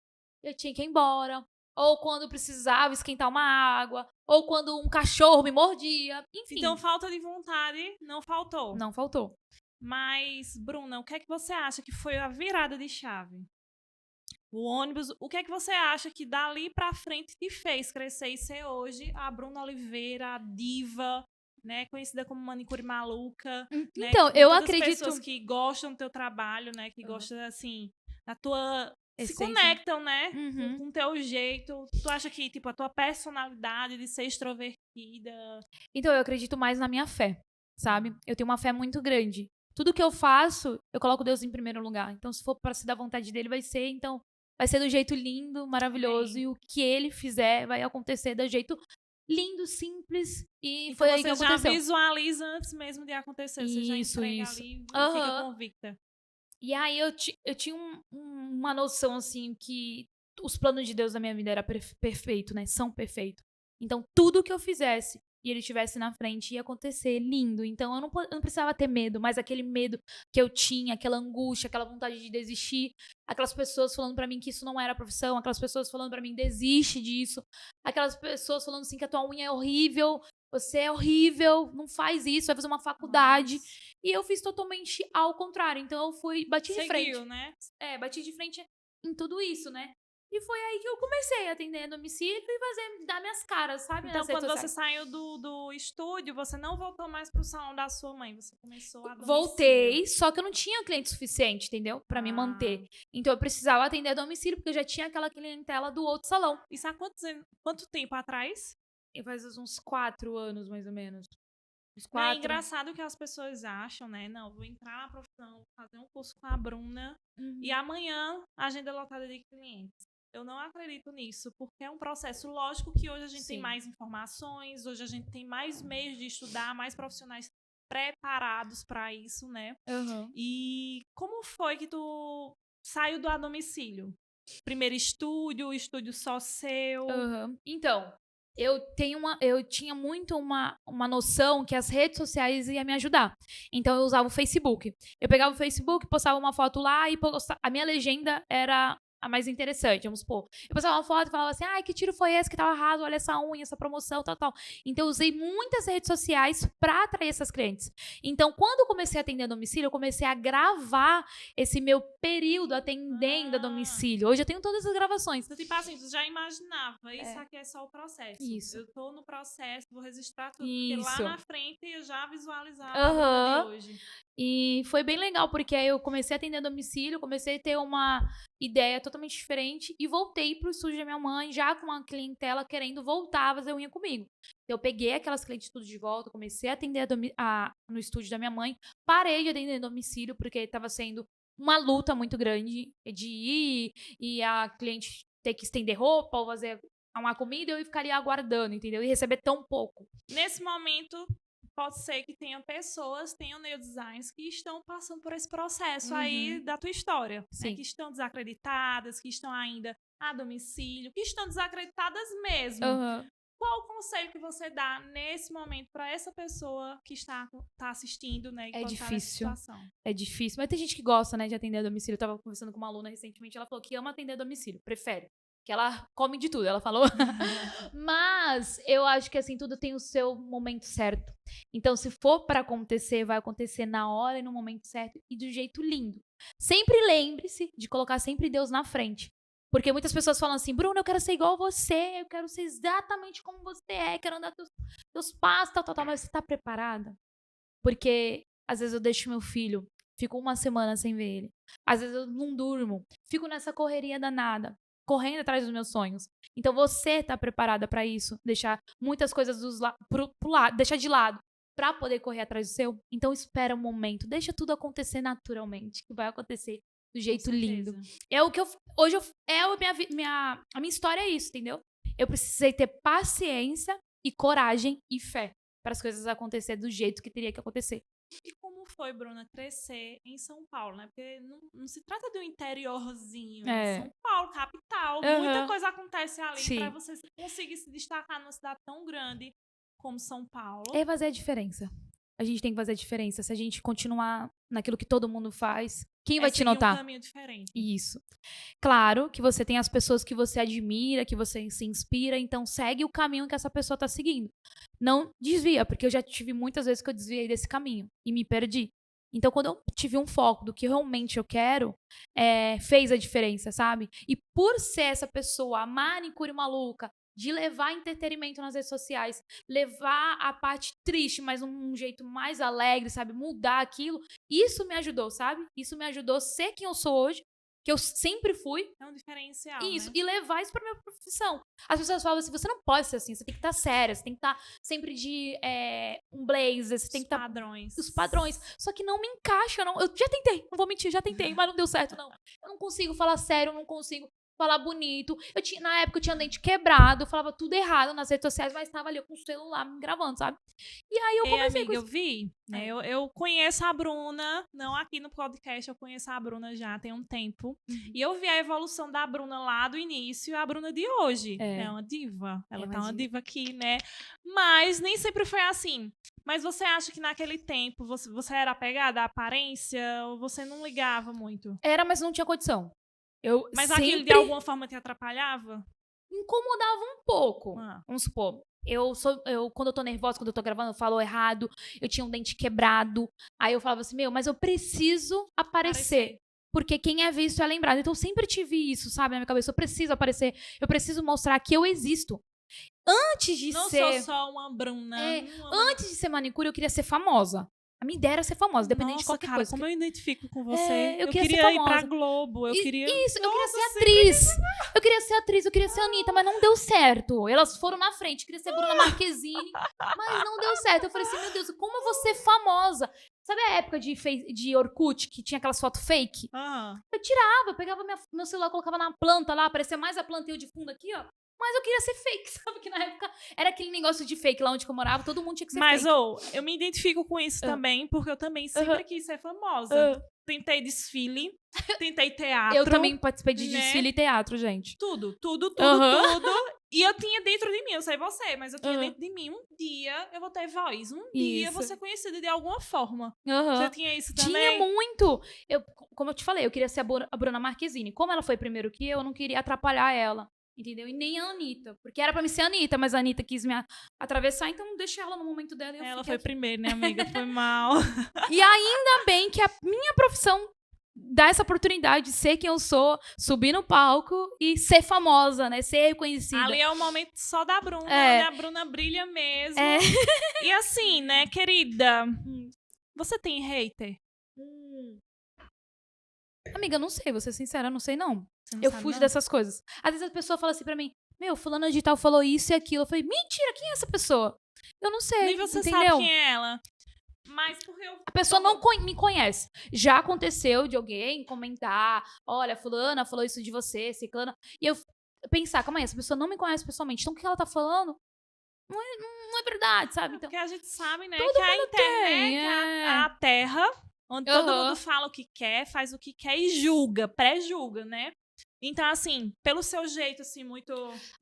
Eu tinha que ir embora. Ou quando precisava esquentar uma água. Ou quando um cachorro me mordia. Enfim.
Então, falta de vontade não faltou.
Não faltou.
Mas, Bruna, o que é que você acha que foi a virada de chave? O ônibus, o que é que você acha que dali pra frente te fez crescer e ser hoje a Bruna Oliveira, a diva, né, conhecida como manicure maluca, né,
Então,
com
eu
todas as
acredito...
pessoas que gostam do teu trabalho, né, que gostam, assim, da tua... Se
Essência.
conectam, né,
Uhum.
com o teu jeito. Tu acha que, tipo, a tua personalidade de ser extrovertida...
Então, eu acredito mais na minha fé, sabe? Eu tenho uma fé muito grande. Tudo que eu faço, eu coloco Deus em primeiro lugar. Então, se for pra se dar vontade dele, vai ser. Então, vai ser do jeito lindo, maravilhoso.
Amém.
E o que ele fizer vai acontecer do jeito lindo, simples. E
Então
foi aí que
você já
aconteceu.
visualiza antes mesmo de acontecer. Você já
Isso,
entrega
isso.
ali e fica
Aham.
convicta.
E aí eu tinha uma noção, assim, que os planos de Deus na minha vida era perfeito, né? São perfeitos. Então, tudo que eu fizesse e ele estivesse na frente ia acontecer lindo. Então, eu não precisava ter medo, mas aquele medo que eu tinha, aquela angústia, aquela vontade de desistir, aquelas pessoas falando pra mim que isso não era profissão, aquelas pessoas falando pra mim, desiste disso, aquelas pessoas falando assim que a tua unha é horrível, você é horrível, não faz isso, vai fazer uma faculdade.
Nossa.
E eu fiz totalmente ao contrário. Então eu bati de frente.
Seguiu, né?
Bati de frente em tudo isso, né? E foi aí que eu comecei a atender domicílio e dar minhas caras, sabe?
Então,
nas redes
quando você
sociais.
saiu do estúdio, você não voltou mais pro salão da sua mãe. Você começou a domicílio.
Voltei, só que eu não tinha cliente suficiente, entendeu? Pra me manter. Então eu precisava atender a domicílio, porque eu já tinha aquela clientela do outro salão.
Isso há quanto tempo atrás?
E faz uns 4 anos, mais ou menos. Uns
É
4.
engraçado que as pessoas acham, né? Não, vou entrar na profissão, vou fazer um curso com a Bruna e amanhã agenda lotada de clientes. Eu não acredito nisso, porque é um processo lógico que hoje a gente tem
Sim.
mais informações, hoje a gente tem mais meios de estudar, mais profissionais preparados para isso, né?
Uhum.
E como foi que tu saiu do a domicílio? Primeiro estúdio só seu?
Uhum. Então, eu tinha muito uma noção que as redes sociais iam me ajudar. Então, eu usava o Facebook. Eu pegava o Facebook, postava uma foto lá e a minha legenda era a mais interessante, vamos supor. Eu postava uma foto e falava assim, que tiro foi esse que tava raso, olha essa unha, essa promoção, tal, tal. Então, eu usei muitas redes sociais pra atrair essas clientes. Então, quando eu comecei a atender a domicílio, eu comecei a gravar esse meu período atendendo a domicílio. Hoje eu tenho todas as gravações.
Então, tipo assim, tu já imaginava, isso aqui é só o processo.
Isso.
Eu tô no processo, vou registrar tudo,
Isso.
porque lá na frente eu já visualizava
Aham.
a Bruna de hoje.
E foi bem legal, porque aí eu comecei a atender a domicílio, comecei a ter uma ideia totalmente diferente e voltei pro estúdio da minha mãe, já com uma clientela querendo voltar a fazer unha comigo. Então, eu peguei aquelas clientes tudo de volta, comecei a atender no estúdio da minha mãe, parei de atender a domicílio, porque estava sendo uma luta muito grande de ir e a cliente ter que estender roupa ou fazer uma comida, eu ficaria aguardando, entendeu? E receber tão pouco.
Nesse momento, pode ser que tenham neodesigns que estão passando por esse processo aí da tua história. Né? Que estão desacreditadas, que estão ainda a domicílio, que estão desacreditadas mesmo. Qual o conselho que você dá nesse momento para essa pessoa que está assistindo, né?
É difícil. É difícil. Mas tem gente que gosta, né, de atender a domicílio. Eu tava conversando com uma aluna recentemente, ela falou que ama atender a domicílio, prefere. Que ela come de tudo, ela falou. Mas eu acho que, assim, tudo tem o seu momento certo. Então, se for para acontecer, vai acontecer na hora e no momento certo e do jeito lindo. Sempre lembre-se de colocar sempre Deus na frente. Porque muitas pessoas falam assim, Bruna, eu quero ser igual a você, eu quero ser exatamente como você é, quero andar teus passos, tal, mas você tá preparada? Porque, às vezes, eu deixo meu filho, fico uma semana sem ver ele. Às vezes, eu não durmo, fico nessa correria danada, correndo atrás dos meus sonhos. Então, você tá preparada pra isso? Deixar muitas coisas pro lado, deixar de lado, pra poder correr atrás do seu? Então, espera um momento, deixa tudo acontecer naturalmente, que vai acontecer do jeito lindo. É o que a minha história é isso, entendeu? Eu precisei ter paciência e coragem e fé para as coisas acontecerem do jeito que teria que acontecer.
E como foi, Bruna, crescer em São Paulo, né? Porque não se trata de um interiorzinho. São Paulo, capital. Muita coisa acontece ali para você conseguir se destacar numa cidade tão grande como São Paulo.
É fazer a diferença. A gente tem que fazer a diferença. Se a gente continuar naquilo que todo mundo faz, quem vai te notar?
Um caminho diferente.
Isso. Claro que você tem as pessoas que você admira, que você se inspira, então segue o caminho que essa pessoa tá seguindo. Não desvia, porque eu já tive muitas vezes que eu desviei desse caminho e me perdi. Então, quando eu tive um foco do que realmente eu quero, fez a diferença, sabe? E por ser essa pessoa, a manicure maluca, de levar entretenimento nas redes sociais, levar a parte triste, mas um jeito mais alegre, sabe? Mudar aquilo. Isso me ajudou, sabe? Isso me ajudou a ser quem eu sou hoje, que eu sempre fui.
É um diferencial,
isso,
né?
E levar isso pra minha profissão. As pessoas falam assim, você não pode ser assim, você tem que estar séria, você tem que estar sempre de um blazer, você tem que estar... Os padrões. Só que não me encaixa, não. Eu já tentei, não vou mentir, já tentei, mas não deu certo, não. Eu não consigo falar sério, eu não consigo falar bonito. Na época eu tinha dente quebrado, eu falava tudo errado nas redes sociais, mas estava ali com o celular me gravando, sabe? E aí eu comecei
amiga, eu vi, né? Eu conheço a Bruna, não aqui no podcast, eu conheço a Bruna já tem um tempo. E eu vi a evolução da Bruna lá do início e a Bruna de hoje. É uma diva. Ela tá uma diva aqui, né? Mas nem sempre foi assim. Mas você acha que naquele tempo você era apegada à aparência ou você não ligava muito?
Era, mas não tinha condição.
Mas aquilo de alguma forma te atrapalhava?
Incomodava um pouco. Vamos supor. Quando eu tô nervosa, quando eu tô gravando, eu falo errado. Eu tinha um dente quebrado. Aí eu falava assim, mas eu preciso aparecer. Porque quem é visto é lembrado. Então eu sempre tive isso, sabe, na minha cabeça. Eu preciso aparecer. Eu preciso mostrar que eu existo. Antes de
não
ser...
Não sou só uma Bruna.
Antes de ser manicure, eu queria ser famosa. A minha ideia era ser famosa, independente de qualquer coisa.
Como eu identifico com você.
Eu
queria ir pra Globo. Eu queria
ser atriz. Eu queria ser atriz, eu queria ser Anitta, mas não deu certo. Elas foram na frente, eu queria ser Bruna Marquezine, mas não deu certo. Eu falei assim, meu Deus, como eu vou ser famosa? Sabe a época de Orkut, que tinha aquelas fotos fake? Eu tirava, eu pegava meu celular, colocava na planta lá, aparecia mais a planta e eu de fundo aqui, ó. Mas eu queria ser fake, sabe? Que na época era aquele negócio de fake lá onde eu morava, todo mundo tinha que ser fake.
Mas, eu me identifico com isso também, porque eu também sempre quis ser famosa. Tentei desfile, tentei teatro.
Eu também participei de desfile e teatro, gente.
Tudo. E eu tinha dentro de mim, eu sei você, mas eu tinha dentro de mim, um dia eu vou ter voz, um dia eu vou ser conhecida de alguma forma. Você tinha isso também?
Tinha muito! Como eu te falei, eu queria ser a Bruna Marquezine. Como ela foi primeiro que eu não queria atrapalhar ela. Entendeu? E nem a Anitta. Porque era pra me ser a Anitta, mas a Anitta quis me atravessar, então deixei ela no momento dela.
Ela foi primeiro, né, amiga? Foi mal.
E ainda bem que a minha profissão dá essa oportunidade de ser quem eu sou, subir no palco e ser famosa, né? Ser reconhecida.
Ali é o momento só da Bruna, né? A Bruna brilha mesmo. E assim, né, querida? Você tem hater?
Amiga, não sei, vou ser sincera, não sei não. Eu fujo dessas coisas. Às vezes a pessoa fala assim pra mim, fulano de tal falou isso e aquilo. Eu falei, mentira, quem é essa pessoa? Eu não sei,
Nem você
entendeu?
sabe quem é ela. Mas porque eu...
A pessoa não me conhece. Já aconteceu de alguém comentar, olha, fulana falou isso de você, ciclana. E eu pensar, calma aí, essa pessoa não me conhece pessoalmente, então o que ela tá falando não é verdade, sabe? Então,
porque a gente sabe, né,
todo
que a
mundo
internet
tem,
é a terra onde todo
Aham.
mundo fala o que quer, faz o que quer e julga, pré-julga, né? Então, assim, pelo seu jeito, assim, muito...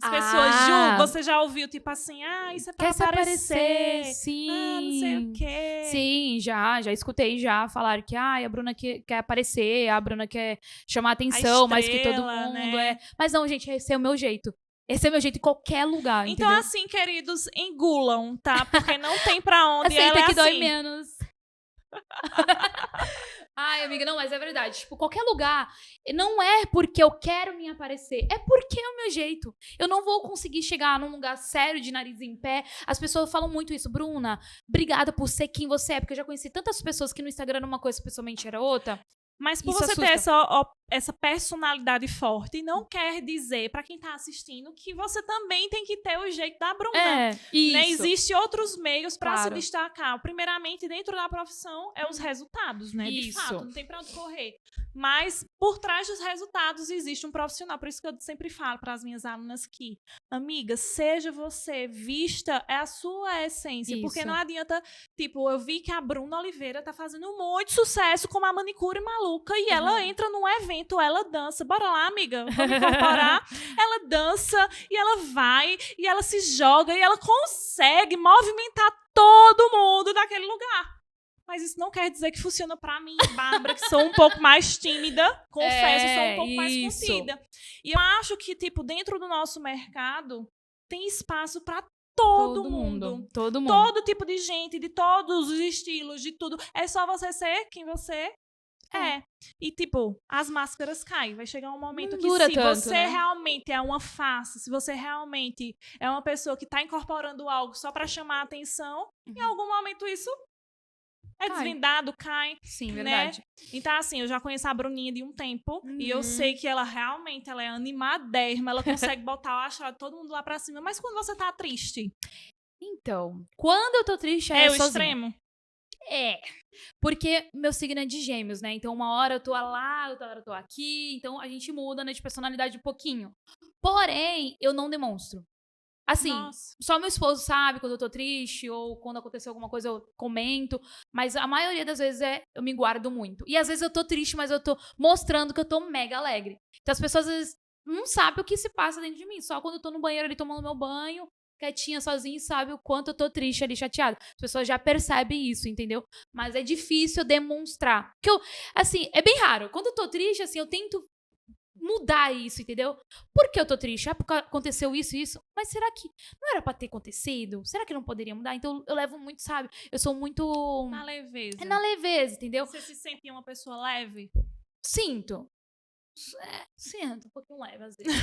As pessoas julgam, você já ouviu, tipo assim, isso é pra
quer se aparecer,
aparecer.
sim.
Não sei o quê.
Sim, já escutei já falar que a Bruna quer aparecer, a Bruna quer chamar atenção, mais que todo
estrela,
mundo.
né?
Mas não, gente, esse é o meu jeito. Esse é o meu jeito em qualquer lugar,
Então,
entendeu?
assim, queridos, engulam, tá? Porque não tem pra onde,
Aceita
ela é
que dói
assim.
menos. Ai, amiga, não, mas é verdade. Tipo, qualquer lugar, não é porque eu quero me aparecer, é porque é o meu jeito. Eu não vou conseguir chegar num lugar sério de nariz em pé. As pessoas falam muito isso. Bruna, obrigada por ser quem você é, porque eu já conheci tantas pessoas que no Instagram era uma coisa, pessoalmente era outra.
Mas por
Isso
você ter
assusta.
essa personalidade forte, não quer dizer, pra quem tá assistindo, que você também tem que ter o jeito da Bruna.
É, isso.
Né? Existem outros meios pra se
Claro.
destacar. Primeiramente, dentro da profissão, é os resultados, né? De
Isso.
fato, não tem pra onde correr. Mas, por trás dos resultados, existe um profissional. Por isso que eu sempre falo para as minhas alunas que, amiga, seja você, vista é a sua essência.
Isso.
Porque não adianta, tipo, eu vi que a Bruna Oliveira tá fazendo muito sucesso com uma manicure maluca e ela entra num evento, ela dança. Bora lá, amiga, vamos incorporar. Ela dança e ela vai e ela se joga e ela consegue movimentar todo mundo daquele lugar. Mas isso não quer dizer que funciona pra mim, Bárbara, que sou um pouco mais tímida, confesso, sou um pouco mais contida. E eu acho que, tipo, dentro do nosso mercado, tem espaço pra todo mundo.
Todo mundo.
Todo tipo de gente, de todos os estilos, de tudo. É só você ser quem você é. E, tipo, as máscaras caem. Vai chegar um momento
Não
que
dura
se
tanto,
você
né?
realmente é uma face, se você realmente é uma pessoa que tá incorporando algo só pra chamar a atenção, em algum momento isso é desvendado, cai.
Sim,
né?
verdade.
Então, assim, eu já conheço a Bruninha de um tempo e eu sei que ela realmente ela é animadérrima, ela consegue botar o achado de todo mundo lá pra cima. Mas quando você tá triste?
Então, quando eu tô triste,
É o
sozinha.
extremo?
É. Porque meu signo é de gêmeos, né? Então, uma hora eu tô lá, outra hora eu tô aqui. Então, a gente muda, né, de personalidade um pouquinho. Porém, eu não demonstro. Assim,
Nossa.
só meu esposo sabe quando eu tô triste ou quando aconteceu alguma coisa eu comento. Mas a maioria das vezes eu me guardo muito. E às vezes eu tô triste, mas eu tô mostrando que eu tô mega alegre. Então as pessoas às vezes não sabem o que se passa dentro de mim. Só quando eu tô no banheiro ali tomando meu banho, quietinha, sozinha, sabe o quanto eu tô triste ali, chateada. As pessoas já percebem isso, entendeu? Mas é difícil eu demonstrar. Porque eu, assim, é bem raro. Quando eu tô triste, assim, eu tento mudar isso, entendeu? Por que eu tô triste? Porque aconteceu isso e isso. Mas será que não era pra ter acontecido? Será que não poderia mudar? Então eu levo muito, sabe? Eu sou muito...
Na leveza.
É na leveza, entendeu?
Você se sente uma pessoa leve?
Sinto. Sinto um pouquinho leve, às vezes.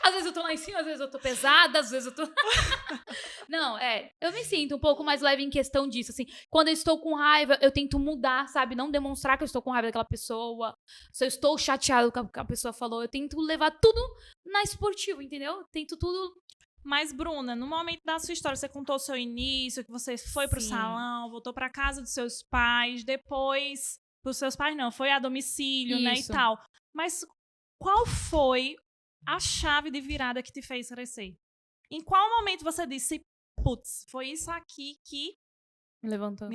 Às vezes eu tô lá em cima, às vezes eu tô pesada, às vezes eu tô... Não, eu me sinto um pouco mais leve em questão disso, assim. Quando eu estou com raiva, eu tento mudar, sabe? Não demonstrar que eu estou com raiva daquela pessoa. Se eu estou chateado com o que a pessoa falou, eu tento levar tudo na esportiva, entendeu? Tento tudo...
Mas, Bruna, no momento da sua história, você contou o seu início, que você foi pro salão, voltou pra casa dos seus pais, depois... Pros seus pais não, foi a domicílio, né, e tal. Mas qual foi a chave de virada que te fez crescer? Em qual momento você disse, putz, foi isso aqui que
me levantou?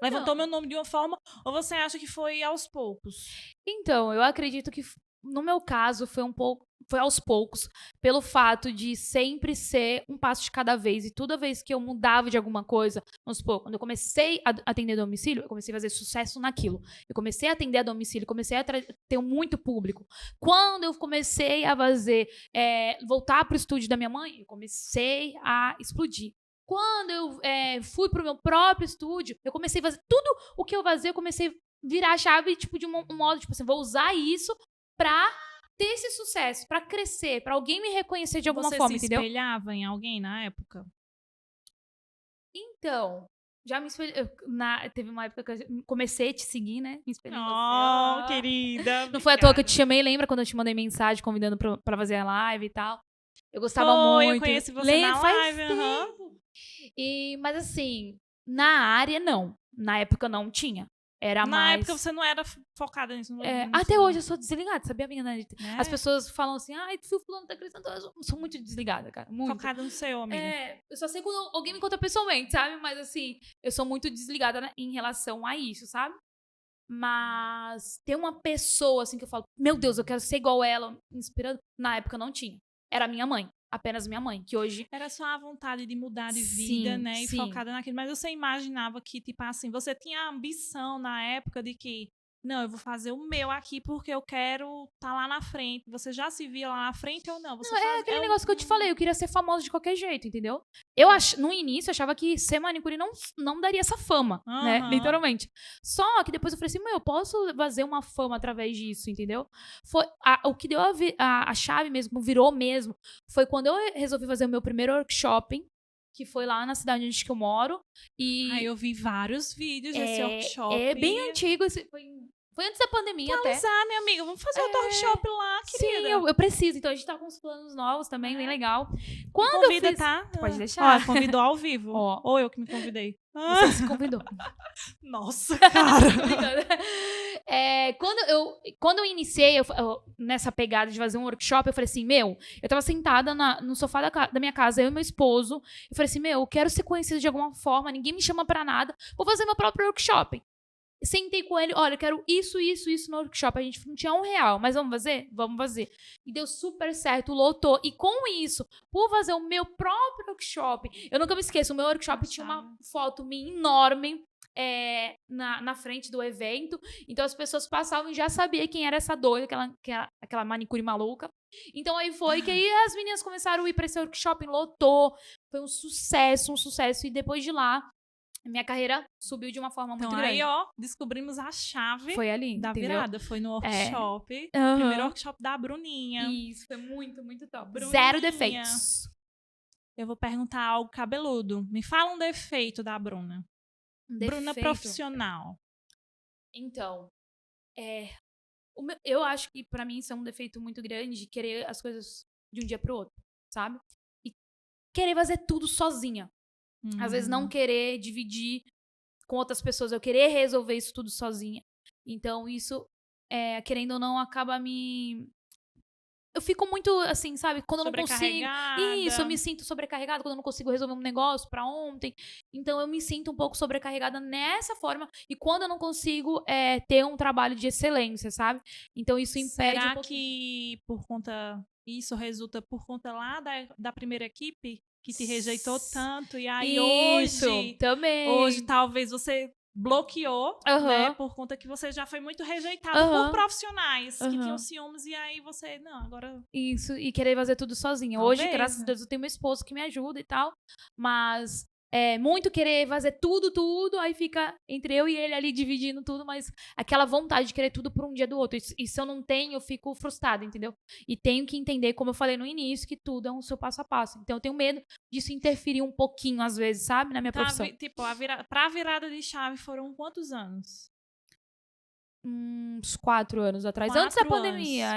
Levantou meu nome de uma forma, ou você acha que foi aos poucos?
Então, eu acredito que no meu caso foi aos poucos, pelo fato de sempre ser um passo de cada vez. E toda vez que eu mudava de alguma coisa, vamos supor, quando eu comecei a atender domicílio, eu comecei a fazer sucesso naquilo. Eu comecei a atender a domicílio, comecei a ter muito público. Quando eu comecei a fazer, voltar pro estúdio da minha mãe, eu comecei a explodir. Quando eu fui pro meu próprio estúdio, eu comecei a fazer tudo o que eu fazia, eu comecei a virar a chave, tipo, de um modo, tipo assim, vou usar isso pra ter esse sucesso, pra crescer, pra alguém me reconhecer de alguma forma, entendeu?
Você se espelhava em alguém na época?
Então, já me espelhei. Teve uma época que eu comecei a te seguir, né? Me espelhei em
você.
Oh,
querida.
Não foi à toa que eu te chamei, lembra quando eu te mandei mensagem convidando pra fazer a live e tal? Eu gostava muito.
Eu conheci você na live.
Mas assim, Na área, não. Na época não tinha. Era
Na
mais...
época você não era focada nisso.
Até hoje eu sou desligada, sabia, menina? As
É?
pessoas falam assim, ai, o fulano tá crescendo. Eu sou muito desligada, cara. Muito.
Focada no seu, amiga.
Eu só sei quando alguém me conta pessoalmente, sabe? Mas assim, eu sou muito desligada em relação a isso, sabe? Mas tem uma pessoa assim que eu falo, meu Deus, eu quero ser igual ela, inspirando. Na época não tinha. Era minha mãe, apenas minha mãe, que hoje...
Era só a vontade de mudar de vida,
Sim,
né? E
sim.
focada naquilo. Mas você imaginava que, tipo assim, você tinha a ambição na época de que, não, eu vou fazer o meu aqui porque eu quero estar lá na frente. Você já se via lá na frente ou não? Você
É aquele negócio que eu te falei, eu queria ser famosa de qualquer jeito, entendeu? Eu no início achava que ser manicure não daria essa fama, né?
Aham.
Literalmente. Só que depois eu falei assim, eu posso fazer uma fama através disso, entendeu? O que deu a chave mesmo, virou mesmo, foi quando eu resolvi fazer o meu primeiro workshop, que foi lá na cidade onde que eu moro. E
Aí eu vi vários vídeos desse workshop.
é bem antigo, foi antes da pandemia até.
Né, amiga? Vamos fazer outro workshop lá, querida.
Sim, eu preciso. Então a gente tá com uns planos novos também, bem legal. Quando
Convida,
eu fiz...
tá?
Pode deixar.
Ó, convidou ao vivo.
Ó.
Ou eu que me convidei.
Você se convidou.
Nossa, cara.
Quando eu iniciei nessa pegada de fazer um workshop, eu falei assim, eu tava sentada no sofá da minha casa, eu e meu esposo, eu falei assim, eu quero ser conhecida de alguma forma, ninguém me chama pra nada, vou fazer meu próprio workshop. Sentei com ele, olha, eu quero isso no workshop. A gente não tinha R$1, mas vamos fazer? Vamos fazer. E deu super certo, lotou. E com isso, por fazer o meu próprio workshop, eu nunca me esqueço, o meu workshop tinha uma foto minha enorme na frente do evento. Então as pessoas passavam e já sabiam quem era essa doida, aquela manicure maluca. Então aí foi que aí as meninas começaram a ir pra esse workshop, lotou. Foi um sucesso. E depois de lá, minha carreira subiu de uma forma muito grande.
Aí, ó, descobrimos a chave
foi ali,
da
entendeu?
virada. Foi no workshop.
Uhum.
Primeiro workshop da Bruninha.
Isso, foi muito, muito top.
Bruninha.
0 defeitos.
Eu vou perguntar algo cabeludo. Me fala um defeito da Bruna. Bruna profissional.
Então, eu acho que pra mim isso é um defeito muito grande, querer as coisas de um dia pro outro, sabe? E querer fazer tudo sozinha. Às vezes não querer dividir com outras pessoas, eu querer resolver isso tudo sozinha. Então isso, querendo ou não, acaba me... Eu fico muito, assim, sabe? Quando eu não consigo... Isso, eu me sinto sobrecarregada quando eu não consigo resolver um negócio pra ontem. Então eu me sinto um pouco sobrecarregada nessa forma. E quando eu não consigo ter um trabalho de excelência, sabe? Então isso impede
Será que por conta... Isso resulta por conta lá da primeira equipe? Que te rejeitou tanto, e aí hoje talvez você bloqueou, né, por conta que você já foi muito rejeitado por profissionais que tinham ciúmes, e aí você, não, agora...
Isso, e querer fazer tudo sozinha.
Talvez,
hoje, graças a Deus, eu tenho meu esposo que me ajuda e tal, mas... muito querer fazer tudo, aí fica entre eu e ele ali dividindo tudo, mas aquela vontade de querer tudo por um dia do outro. E se eu não tenho, eu fico frustrada, entendeu? E tenho que entender, como eu falei no início, que tudo é um seu passo a passo. Então eu tenho medo disso interferir um pouquinho, às vezes, sabe? Na minha profissão.
Tipo, pra virada de chave foram quantos anos?
Uns 4 anos atrás. Antes da pandemia,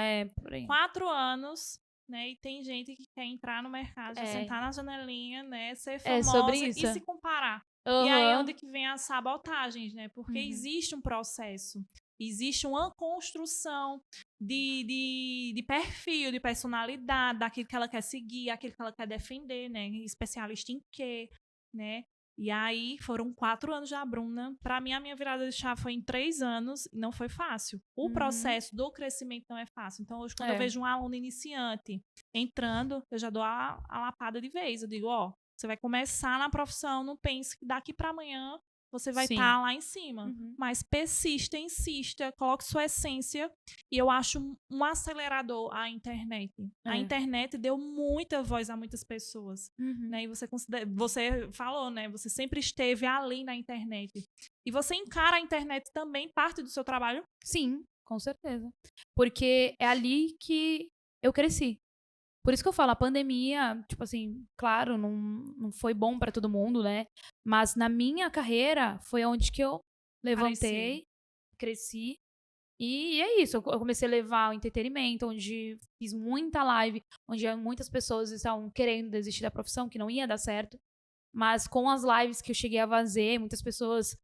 por aí.
4 anos... Né? E tem gente que quer entrar no mercado, sentar na janelinha, né? Ser famosa
sobre isso.
e se comparar. E aí é onde que vem as sabotagens, né? Porque existe um processo, existe uma construção de perfil, de personalidade, daquilo que ela quer seguir, aquilo que ela quer defender, né? Especialista em quê, né? E aí, foram 4 anos da Bruna. Pra mim, a minha virada de chave foi em 3 anos e não foi fácil. O processo do crescimento não é fácil. Então, hoje, quando eu vejo um aluno iniciante entrando, eu já dou a lapada de vez. Eu digo, você vai começar na profissão, não pense que daqui pra amanhã você vai estar lá em cima. Mas persista, insista, coloque sua essência. E eu acho um acelerador a internet. A internet deu muita voz a muitas pessoas. Né? E você falou, né? Você sempre esteve além da internet. E você encara a internet também parte do seu trabalho?
Sim, com certeza. Porque é ali que eu cresci. Por isso que eu falo, a pandemia, tipo assim, claro, não foi bom pra todo mundo, né? Mas na minha carreira foi onde que eu levantei, cresci. E é isso, eu comecei a levar o entretenimento, onde fiz muita live, onde muitas pessoas estavam querendo desistir da profissão, que não ia dar certo. Mas com as lives que eu cheguei a fazer, muitas pessoas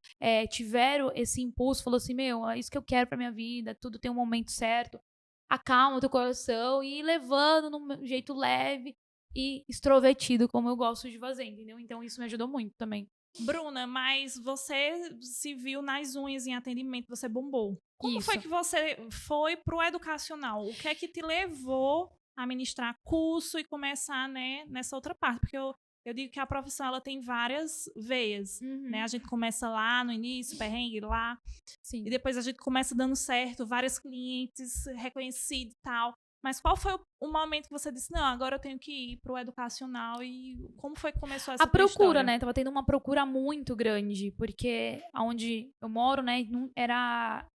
tiveram esse impulso, falou assim, meu, é isso que eu quero pra minha vida, tudo tem um momento certo. Acalma o teu coração e ir levando num jeito leve e extrovertido, como eu gosto de fazer, entendeu? Então isso me ajudou muito também.
Bruna, mas você se viu nas unhas em atendimento, você bombou. Como
Isso.
foi que você foi pro educacional? O que é que te levou a ministrar curso e começar, né, nessa outra parte? Porque eu digo que a profissão ela tem várias veias, né? A gente começa lá no início, perrengue lá,
Sim.
e depois a gente começa dando certo, vários clientes reconhecidos e tal. Mas qual foi o momento que você disse, não, agora eu tenho que ir pro educacional, e como foi que começou essa
A
tua
procura,
história?
né? Tava tendo uma procura muito grande, porque onde eu moro, né,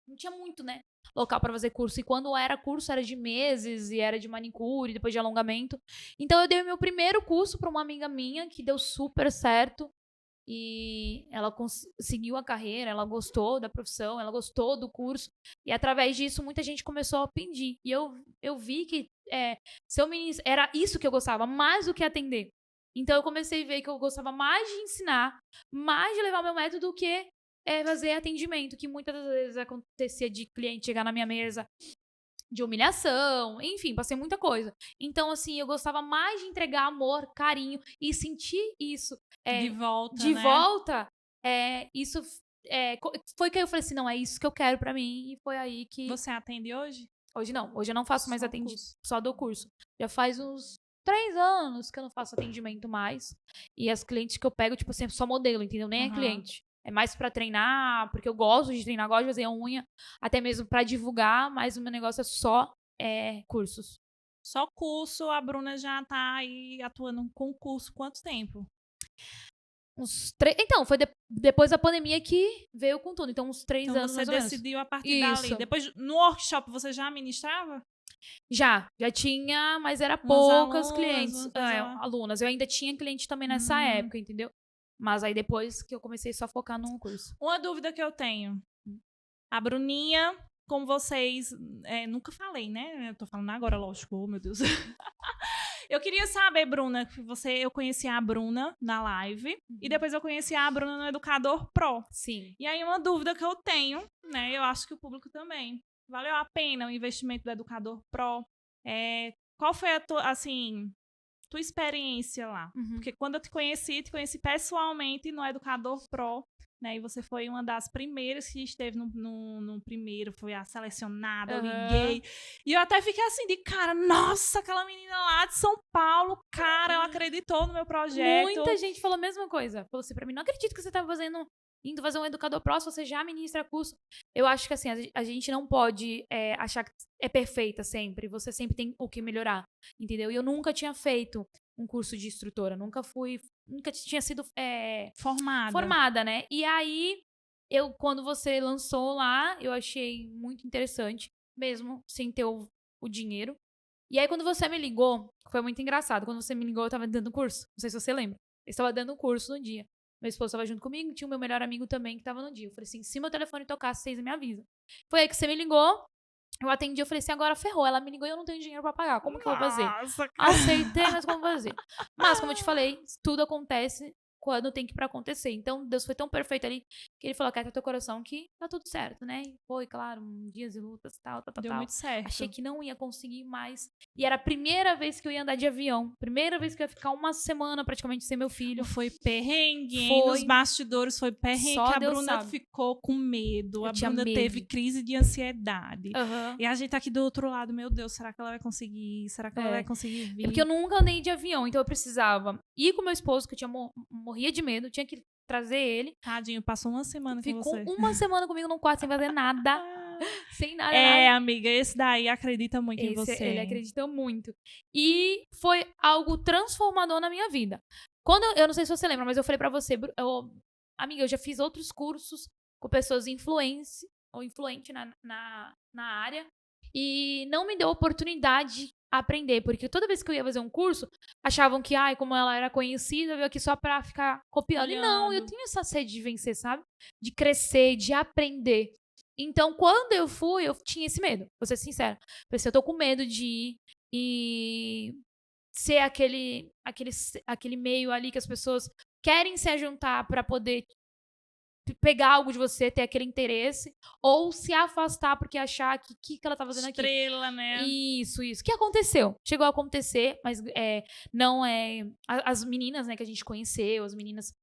não tinha muito, né, local pra fazer curso. E quando era curso, era de meses, e era de manicure, depois de alongamento. Então eu dei o meu primeiro curso pra uma amiga minha, que deu super certo. E ela seguiu a carreira, ela gostou da profissão, ela gostou do curso. E através disso, muita gente começou a pedir. E eu vi que era isso que eu gostava, mais do que atender. Então eu comecei a ver que eu gostava mais de ensinar, mais de levar meu método do que fazer atendimento, que muitas das vezes acontecia de cliente chegar na minha mesa de humilhação, enfim, passei muita coisa. Então, assim, eu gostava mais de entregar amor, carinho e sentir isso
De volta,
de
né?
volta. Isso foi que eu falei assim, não, é isso que eu quero pra mim. E foi aí que...
Você atende hoje?
Hoje não, hoje eu não faço mais
Só
atendimento,
curso.
só dou curso. Já faz uns 3 anos que eu não faço atendimento mais. E as clientes que eu pego, tipo assim, só modelo, entendeu? Nem é cliente. É mais pra treinar, porque eu gosto de treinar, gosto de fazer unha, até mesmo pra divulgar, mas o meu negócio é só cursos.
Só curso, a Bruna já tá aí atuando com curso quanto tempo?
Então, foi depois da pandemia que veio com tudo. Então, uns 3
Então
anos,
você
mais ou menos.
decidiu a partir dali.
Isso.
Depois, no workshop, você já ministrava?
Já tinha, mas era
Umas
poucas
alunas,
clientes,
uma coisa lá.
alunas. Eu ainda tinha cliente também nessa época, entendeu? Mas aí depois que eu comecei só a focar no curso.
Uma dúvida que eu tenho. A Bruninha, como vocês... nunca falei, né? Eu tô falando agora, lógico. Oh, meu Deus. Eu queria saber, Bruna, que eu conheci a Bruna na live e depois eu conheci a Bruna no Educador Pro.
Sim.
E aí uma dúvida que eu tenho, né? Eu acho que o público também. Valeu a pena o investimento do Educador Pro? Qual foi a tua experiência lá? Porque quando eu te conheci pessoalmente no Educador Pro, né? E você foi uma das primeiras que esteve no primeiro, foi a selecionada, eu liguei. E eu até fiquei assim, de cara, nossa, aquela menina lá de São Paulo, cara, ela acreditou no meu projeto.
Muita gente falou a mesma coisa. Falou assim pra mim, não acredito que você tá indo fazer um educador próximo, você já ministra curso. Eu acho que assim, a gente não pode achar que é perfeita sempre. Você sempre tem o que melhorar, entendeu? E eu nunca tinha feito um curso de instrutora, nunca tinha sido formada, né? E aí, quando você lançou lá, eu achei muito interessante, mesmo sem ter o dinheiro. E aí, quando você me ligou, foi muito engraçado. Quando você me ligou, eu tava dando curso. Não sei se você lembra. Eu estava dando curso no dia. Meu esposo estava junto comigo, tinha o meu melhor amigo também que tava no dia. Eu falei assim, se meu telefone tocasse, vocês me avisam. Foi aí que você me ligou, eu atendi, eu falei assim, agora ferrou. Ela me ligou e eu não tenho dinheiro pra pagar. Como que eu vou fazer?
Nossa,
Aceitei, mas como fazer? Mas, como eu te falei, tudo acontece quando tem que pra acontecer. Então, Deus foi tão perfeito ali que ele falou, aquieta teu coração que tá tudo certo, né? E foi, claro, dias e lutas, tal.
Deu muito certo.
Achei que não ia conseguir mais. E era a primeira vez que eu ia andar de avião. Primeira vez que eu ia ficar uma semana praticamente sem meu filho.
Foi perrengue, hein? Nos bastidores foi perrengue.
Só
que a
Deus
Bruna
sabe.
ficou com medo.
Eu tinha
Bruna
medo.
teve crise de ansiedade.
Uhum.
E a gente tá aqui do outro lado, meu Deus, será que ela vai conseguir? Será que ela vai conseguir vir?
É porque eu nunca andei de avião, então eu precisava ir com meu esposo, que eu morria de medo, tinha que trazer ele.
Tadinho, passou uma semana com você.
Ficou uma semana comigo no quarto sem fazer nada. Sem nada.
Amiga, esse daí acredita muito em você.
Ele acredita muito. E foi algo transformador na minha vida. Eu não sei se você lembra, mas eu falei pra você, amiga, eu já fiz outros cursos com pessoas influentes na área e não me deu oportunidade a aprender, porque toda vez que eu ia fazer um curso, achavam que, como ela era conhecida, veio aqui só pra ficar copiando. E não, eu tenho essa sede de vencer, sabe? De crescer, de aprender. Então, quando eu fui, eu tinha esse medo, vou ser sincera. Pensei, eu tô com medo de ir e ser aquele meio ali que as pessoas querem se ajuntar para poder pegar algo de você, ter aquele interesse, ou se afastar porque achar que ela tá fazendo aqui.
Estrela, né?
Isso. O que aconteceu? Chegou a acontecer, mas não é... As meninas, né, que a gente conheceu, as meninas,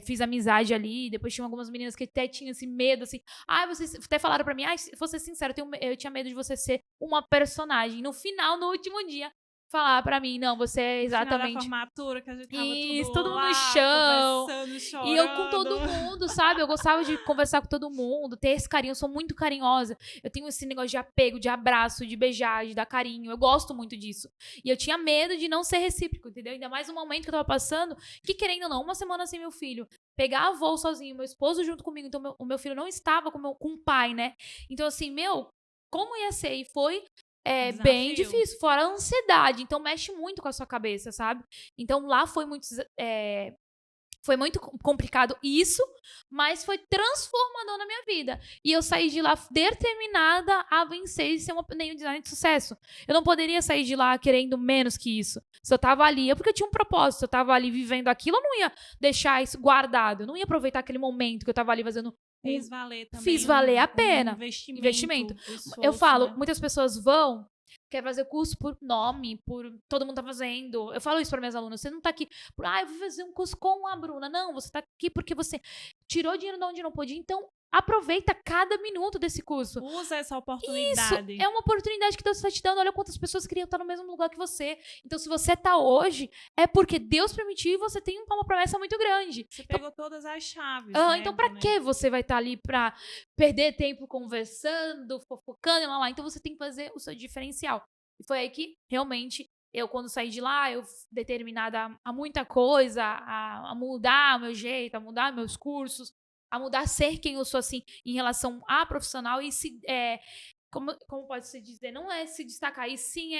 fiz amizade ali, depois tinham algumas meninas que até tinham esse medo, assim, vocês até falaram pra mim, vou ser sincera, eu tinha medo de você ser uma personagem. No final, no último dia, falar pra mim, não, você é exatamente...
No final da formatura, que a gente tava
Isso,
tudo
todo mundo
lá,
no chão.
chorando.
E eu com todo mundo, sabe? Eu gostava de conversar com todo mundo, ter esse carinho. Eu sou muito carinhosa. Eu tenho esse negócio de apego, de abraço, de beijar, de dar carinho. Eu gosto muito disso. E eu tinha medo de não ser recíproco, entendeu? Ainda mais no momento que eu tava passando, que querendo ou não, uma semana sem meu filho, pegar voo sozinho, meu esposo junto comigo, então o meu filho não estava com o pai, né? Então assim, como ia ser? E foi... bem difícil, fora a ansiedade, então mexe muito com a sua cabeça, sabe? Então lá foi foi muito complicado isso, mas foi transformador na minha vida. E eu saí de lá determinada a vencer e ser uma designer de sucesso. Eu não poderia sair de lá querendo menos que isso. Se eu tava ali, é porque eu tinha um propósito. Se eu tava ali vivendo aquilo, eu não ia deixar isso guardado. Eu não ia aproveitar aquele momento que eu tava ali fazendo... Fiz valer a pena. Investimento. Eu falo, né? Muitas pessoas quer fazer curso por nome, por todo mundo tá fazendo. Eu falo isso para minhas alunas. Você não tá aqui por, eu vou fazer um curso com a Bruna. Não, você tá aqui porque você tirou dinheiro de onde não podia. Então, aproveita cada minuto desse curso.
Usa essa oportunidade.
Isso, é uma oportunidade que Deus está te dando. Olha quantas pessoas queriam estar no mesmo lugar que você. Então, se você tá hoje, é porque Deus permitiu e você tem uma promessa muito grande.
Você pegou todas as chaves,
né? Então, pra que você vai estar ali pra perder tempo conversando, fofocando e lá? Então, você tem que fazer o seu diferencial. E foi aí que, realmente, eu, quando saí de lá, eu determinada a muita coisa, a mudar o meu jeito, a mudar meus cursos, a mudar ser quem eu sou, assim, em relação a profissional e como pode se dizer? Não é se destacar, e sim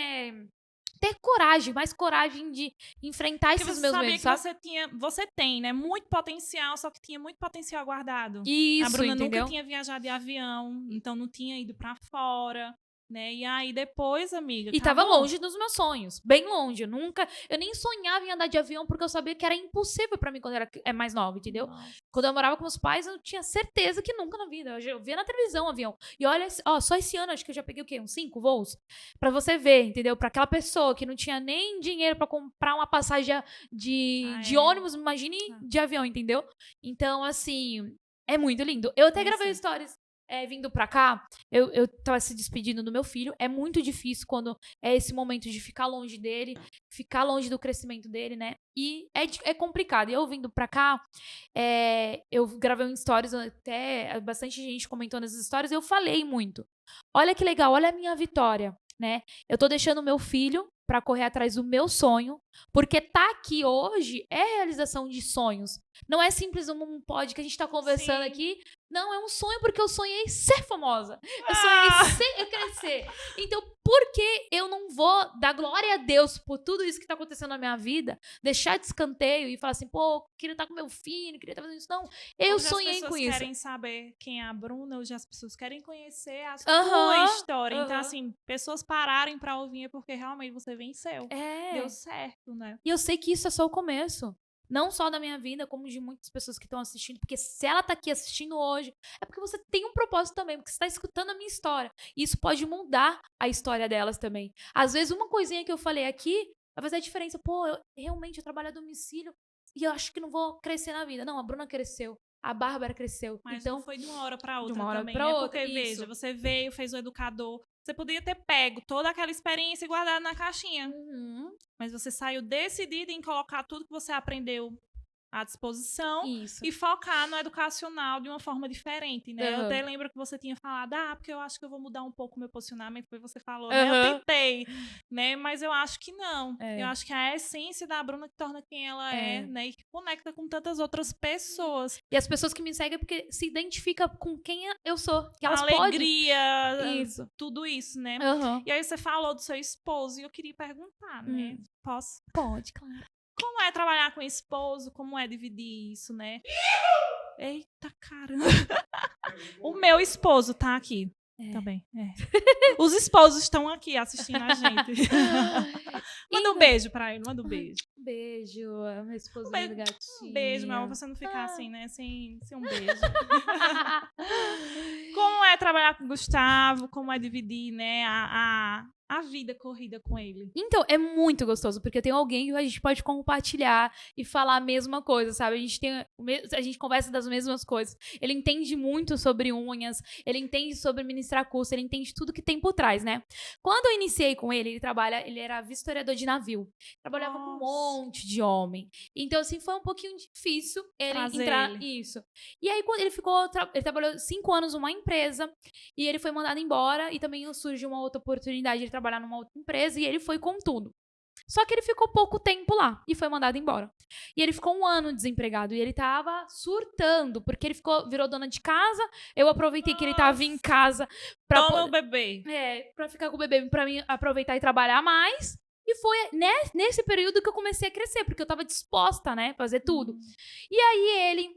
ter coragem, mais coragem de enfrentar esses meus medos, sabe?
Você tem, né? Muito potencial, só que tinha muito potencial guardado.
Isso,
a Bruna
entendeu?
nunca tinha viajado de avião, então não tinha ido pra fora. Né? E aí depois, amiga,
e tava longe dos meus sonhos, bem longe. Eu nem sonhava em andar de avião porque eu sabia que era impossível pra mim quando eu era mais nova, entendeu? Nossa. Quando eu morava com meus pais, eu tinha certeza que nunca na vida. Eu via na televisão o avião. E olha, só esse ano acho que eu já peguei o quê? Uns 5 voos? Pra você ver, entendeu? Pra aquela pessoa que não tinha nem dinheiro pra comprar uma passagem de ônibus, imagine de avião, entendeu? Então, assim, é muito lindo. Eu até gravei stories vindo pra cá, eu tava se despedindo do meu filho. É muito difícil quando é esse momento de ficar longe dele, ficar longe do crescimento dele, né? E é complicado. E eu vindo pra cá, eu gravei um stories, até bastante gente comentou nas stories, eu falei muito. Olha que legal, olha a minha vitória, né? Eu tô deixando meu filho pra correr atrás do meu sonho, porque tá aqui hoje é realização de sonhos. Não é simples um pod que a gente tá conversando aqui. Não, é um sonho porque eu sonhei ser famosa. Eu sonhei crescer. Então, por que eu não vou dar glória a Deus por tudo isso que tá acontecendo na minha vida, deixar de escanteio e falar assim, queria estar com meu filho, queria estar fazendo isso. Não, eu sonhei com isso.
Hoje as pessoas querem saber quem é a Bruna, hoje as pessoas querem conhecer a sua história. Então, assim, pessoas pararem pra ouvir porque realmente você venceu. Deu certo, né?
E eu sei que isso é só o começo. Não só da minha vida, como de muitas pessoas que estão assistindo. Porque se ela tá aqui assistindo hoje, é porque você tem um propósito também. Porque você tá escutando a minha história. E isso pode mudar a história delas também. Às vezes, uma coisinha que eu falei aqui vai fazer a diferença. Eu trabalho a domicílio e eu acho que não vou crescer na vida. Não, a Bruna cresceu. A Bárbara cresceu.
Mas
então,
não foi de uma hora pra outra
de uma hora
também.
Pra outra,
porque, veja, você veio, fez o educador. Você podia ter pego toda aquela experiência e guardado na caixinha. Mas você saiu decidida em colocar tudo que você aprendeu à disposição e focar no educacional de uma forma diferente, né? Eu até lembro que você tinha falado, porque eu acho que eu vou mudar um pouco o meu posicionamento, foi você falou, né? Eu tentei, né? Mas eu acho que não. Eu acho que a essência da Bruna que torna quem ela é, né? E que conecta com tantas outras pessoas.
E as pessoas que me seguem é porque se identificam com quem eu sou. Que elas
alegria, tudo isso, né? E aí você falou do seu esposo e eu queria perguntar, né? Posso?
Pode, claro.
Como é trabalhar com esposo? Como é dividir isso, né? Eita, caramba. O meu esposo tá aqui. Também, Os esposos estão aqui assistindo a gente. Manda um beijo pra ele, manda um beijo.
Um beijo, meu esposo
beijo,
gatinho.
Um beijo, meu amor, pra você não ficar assim, né? Sem um beijo. Como é trabalhar com o Gustavo? Como é dividir, né, a vida corrida com ele?
Então, é muito gostoso, porque eu tenho alguém que a gente pode compartilhar e falar a mesma coisa, sabe? A gente conversa das mesmas coisas. Ele entende muito sobre unhas, ele entende sobre ministrar curso, ele entende tudo que tem por trás, né? Quando eu iniciei com ele ele era vistoriador de navio. Trabalhava com um monte de homem. Então, assim, foi um pouquinho difícil ele entrar nisso. E aí, quando ele trabalhou 5 anos numa empresa, e ele foi mandado embora, e também surgiu uma outra oportunidade de trabalhar numa outra empresa, e ele foi com tudo. Só que ele ficou pouco tempo lá e foi mandado embora. E ele ficou 1 ano desempregado e ele tava surtando, porque ele virou dona de casa. Eu aproveitei que ele tava em casa
Toma o bebê.
Pra ficar com o bebê, pra mim aproveitar e trabalhar mais. E foi nesse período que eu comecei a crescer, porque eu tava disposta, né, fazer tudo. E aí ele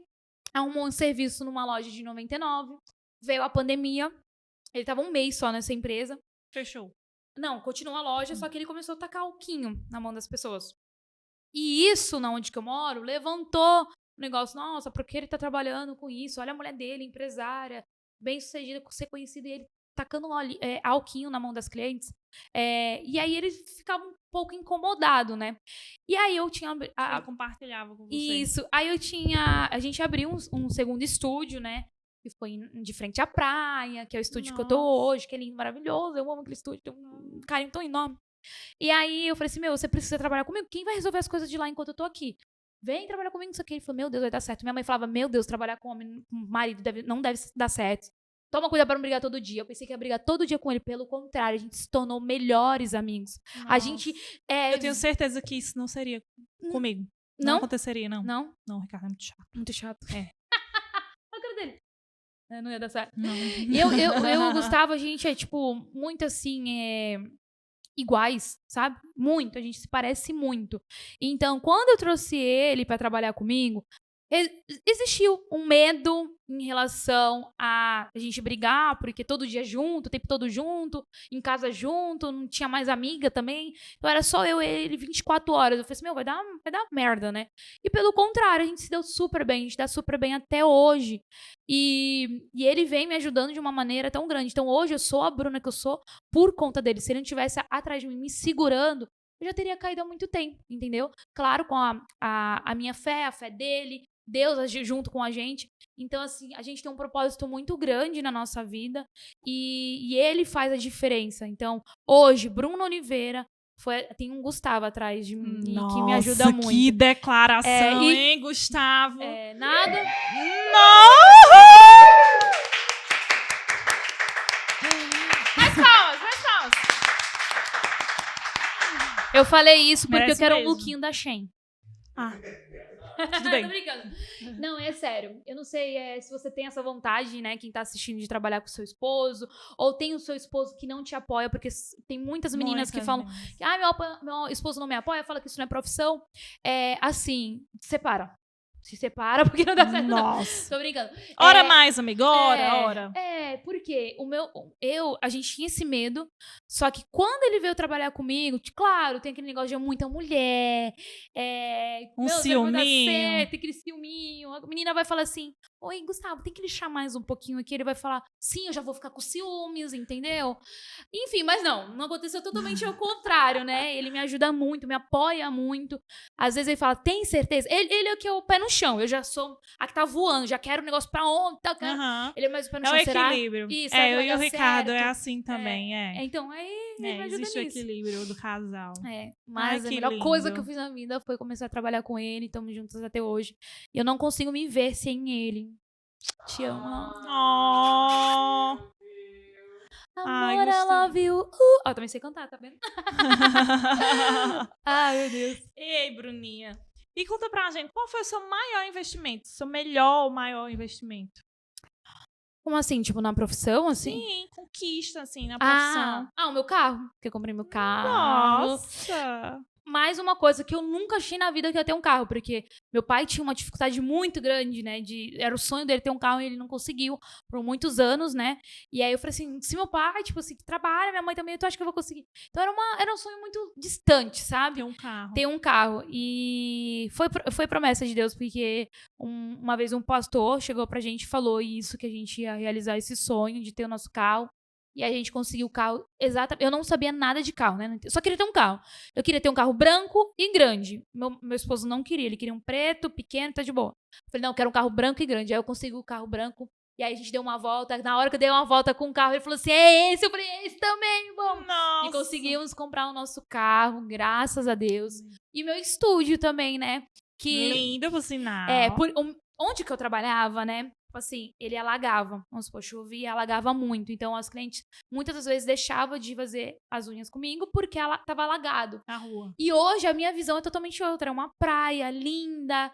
arrumou um serviço numa loja de 99, veio a pandemia, ele tava 1 mês só nessa empresa.
Fechou.
Não, continuou a loja, só que ele começou a tacar alquinho na mão das pessoas. E isso, na onde que eu moro, levantou o negócio. Nossa, porque ele tá trabalhando com isso? Olha a mulher dele, empresária, bem-sucedida, ser conhecida, e ele tacando alquinho na mão das clientes. E aí ele ficava um pouco incomodado, né? E aí eu tinha...
Ele compartilhava com você.
Isso. Aí a gente abriu um segundo estúdio, né? Que foi de frente à praia, que é o estúdio que eu tô hoje, que é lindo, maravilhoso. Eu amo aquele estúdio, tem um carinho tão enorme. E aí eu falei assim, você precisa trabalhar comigo? Quem vai resolver as coisas de lá enquanto eu tô aqui? Vem trabalhar comigo nisso aqui. Ele falou, meu Deus, vai dar certo. Minha mãe falava, meu Deus, trabalhar com homem, com marido, não deve dar certo. Toma cuidado pra não brigar todo dia. Eu pensei que ia brigar todo dia com ele. Pelo contrário, a gente se tornou melhores amigos.
Nossa.
A gente...
Eu tenho certeza que isso não seria comigo. Não aconteceria, não.
Não?
Não, Ricardo, é muito chato.
Muito chato. Olha a cara dele. Não ia dar certo.
Não.
Eu e o Gustavo, a gente é, tipo, muito assim, iguais, sabe? Muito, a gente se parece muito. Então, quando eu trouxe ele pra trabalhar comigo, existiu um medo em relação a gente brigar, porque todo dia junto, o tempo todo junto, em casa junto, não tinha mais amiga também. Então era só eu e ele 24 horas. Eu falei assim, vai dar merda, né? E pelo contrário, a gente se deu super bem, a gente dá super bem até hoje. E ele vem me ajudando de uma maneira tão grande. Então hoje eu sou a Bruna que eu sou por conta dele. Se ele não estivesse atrás de mim, me segurando, eu já teria caído há muito tempo, entendeu? Claro, com a minha fé, a fé dele, Deus agir junto com a gente. Então, assim, a gente tem um propósito muito grande na nossa vida e ele faz a diferença. Então, hoje, Bruno Oliveira, tem um Gustavo atrás de mim que me ajuda muito.
Nossa, que declaração, hein, Gustavo?
Nada.
Não! Mais palmas.
Eu falei isso porque
Merece
eu quero
mesmo.
um lookinho da Shein.
Tudo bem.
Tô brincando. Não, é sério. Eu não sei se você tem essa vontade, né, quem tá assistindo, de trabalhar com o seu esposo, ou tem o seu esposo que não te apoia, porque tem muitas meninas que falam que meu esposo não me apoia, fala que isso não é profissão. Assim, se separa, porque não dá certo.
Nossa.
Tô brincando.
Ora mais, amiga. Ora.
Porque a gente tinha esse medo, só que quando ele veio trabalhar comigo, claro, tem aquele negócio de muita mulher,
ciúminho.
Tem aquele ciúminho. A menina vai falar assim, oi, Gustavo, tem que lixar mais um pouquinho aqui. Ele vai falar, sim, eu já vou ficar com ciúmes, entendeu? Enfim, mas não aconteceu totalmente ao contrário, né? Ele me ajuda muito, me apoia muito. Às vezes ele fala, tem certeza? Ele é o que é o pé no chão, eu já sou a que tá voando, já quero o negócio pra ontem, tá? Ele é mais o pé no chão, será?
Equilíbrio.
Isso,
Eu e o Ricardo
certo.
é assim também,
Então, aí ele me ajuda
existe o
nisso.
equilíbrio do casal.
Mas a
que
melhor
lindo.
coisa que eu fiz na vida foi começar a trabalhar com ele, estamos juntos até hoje. E eu não consigo me ver sem ele. Te amo. Amor, I love you. Também sei cantar, tá vendo? Ai, meu Deus.
Ei, Bruninha. E conta pra gente, qual foi o seu maior investimento? Seu melhor, maior investimento?
Como assim? Tipo, na profissão, assim?
Sim, conquista, assim, na profissão.
O meu carro. Porque eu comprei meu carro.
Nossa!
Mais uma coisa que eu nunca achei na vida que ia ter um carro, porque Meu pai tinha uma dificuldade muito grande, né? Era o sonho dele ter um carro e ele não conseguiu por muitos anos, né? E aí eu falei assim, se meu pai, tipo assim, que trabalha, minha mãe também, tu acha que eu vou conseguir? Então era um sonho muito distante, sabe?
Ter um carro.
Ter um carro. E foi promessa de Deus, porque uma vez um pastor chegou pra gente e falou isso, que a gente ia realizar esse sonho de ter o nosso carro. E a gente conseguiu o carro exatamente. Eu não sabia nada de carro, né? Eu só queria ter um carro. Eu queria ter um carro branco e grande. Meu esposo não queria. Ele queria um preto, pequeno, tá de boa. Eu falei, não, eu quero um carro branco e grande. Aí eu consegui o carro branco. E aí a gente deu uma volta. Na hora que eu dei uma volta com o carro, ele falou assim, é esse? Eu falei, é esse também, bom.
Nossa.
E conseguimos comprar o nosso carro, graças a Deus. E meu estúdio também, né? Que
lindo, por sinal.
Onde que eu trabalhava, né? Tipo assim, ele alagava. Vamos supor, chovia, alagava muito. Então, as clientes, muitas das vezes, deixavam de fazer as unhas comigo porque ela tava alagado.
Na rua.
E hoje, a minha visão é totalmente outra. É uma praia linda.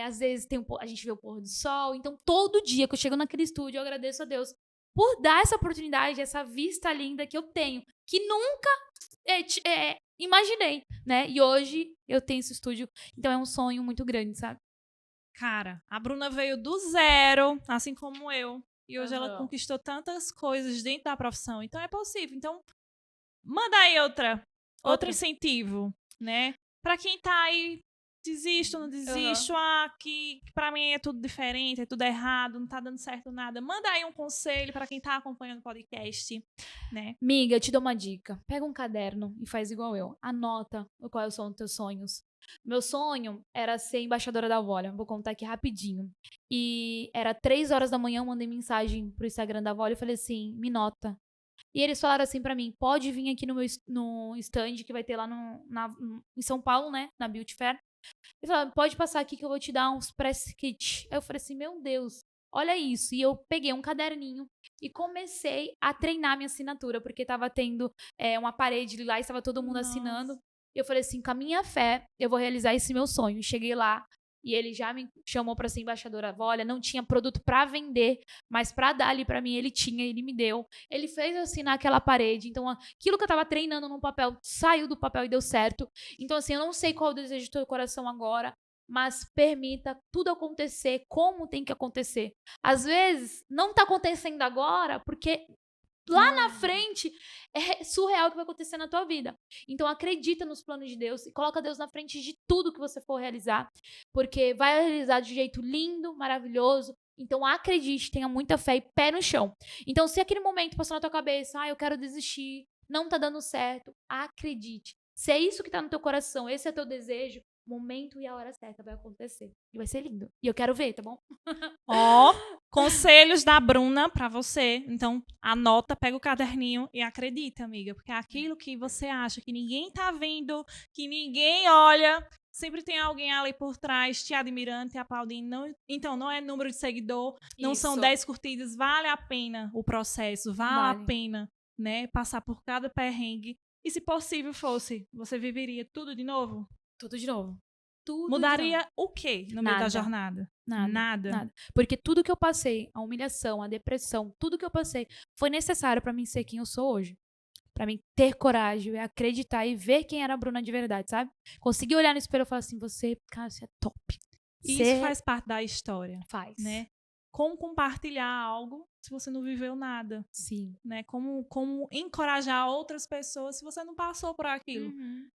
Às vezes, a gente vê o pôr do sol. Então, todo dia que eu chego naquele estúdio, eu agradeço a Deus por dar essa oportunidade, essa vista linda que eu tenho. Que nunca imaginei, né? E hoje, eu tenho esse estúdio. Então, é um sonho muito grande, sabe?
Cara, a Bruna veio do zero, assim como eu. E hoje ela
Aham.
conquistou tantas coisas dentro da profissão. Então é possível. Então, manda aí outro incentivo, né? Pra quem tá aí, desisto, não desisto. Que pra mim é tudo diferente, é tudo errado, não tá dando certo nada. Manda aí um conselho pra quem tá acompanhando o podcast, né?
Miga, eu te dou uma dica. Pega um caderno e faz igual eu. Anota quais são os teus sonhos. Meu sonho era ser embaixadora da Volia. Vou contar aqui rapidinho. E era 3 horas da manhã, eu mandei mensagem pro Instagram da Volia e falei assim, me nota. E eles falaram assim pra mim, pode vir aqui no stand que vai ter lá em São Paulo, né? Na Beauty Fair. Eles falaram, pode passar aqui que eu vou te dar uns press kit. Aí eu falei assim, meu Deus, olha isso. E eu peguei um caderninho e comecei a treinar minha assinatura, porque tava tendo uma parede lá e estava todo mundo assinando. E eu falei assim, com a minha fé, eu vou realizar esse meu sonho. Cheguei lá e ele já me chamou para ser embaixadora. Olha, não tinha produto para vender, mas para dar ali para mim, ele tinha, ele me deu. Ele fez eu assinar aquela parede. Então, aquilo que eu tava treinando no papel, saiu do papel e deu certo. Então, assim, eu não sei qual é o desejo do teu coração agora, mas permita tudo acontecer como tem que acontecer. Às vezes, não tá acontecendo agora, porque lá na frente é surreal o que vai acontecer na tua vida. Então acredita nos planos de Deus e coloca Deus na frente de tudo que você for realizar, porque vai realizar de um jeito lindo, maravilhoso. Então acredite, tenha muita fé e pé no chão. Então se aquele momento passou na tua cabeça, eu quero desistir, não tá dando certo, acredite. Se é isso que tá no teu coração, esse é teu desejo, o momento e a hora certa vai acontecer. E vai ser lindo. E eu quero ver, tá bom?
Conselhos da Bruna pra você. Então, anota, pega o caderninho e acredita, amiga. Porque aquilo que você acha que ninguém tá vendo, que ninguém olha, sempre tem alguém ali por trás te admirando, te aplaudindo. Então, não é número de seguidor, não são 10 curtidas. Vale a pena o processo, vale a pena, né? Passar por cada perrengue. E se possível fosse, você viveria tudo de novo?
Tudo de novo. Tudo
Mudaria
de novo.
o quê no meio da jornada?
Nada. Porque tudo que eu passei, a humilhação, a depressão, tudo que eu passei foi necessário pra mim ser quem eu sou hoje. Pra mim ter coragem, acreditar e ver quem era a Bruna de verdade, sabe? Conseguir olhar no espelho e falar assim, cara, você é top.
Isso faz parte da história.
Faz.
Né? Como compartilhar algo se você não viveu nada.
Sim.
Né? Como encorajar outras pessoas se você não passou por aquilo.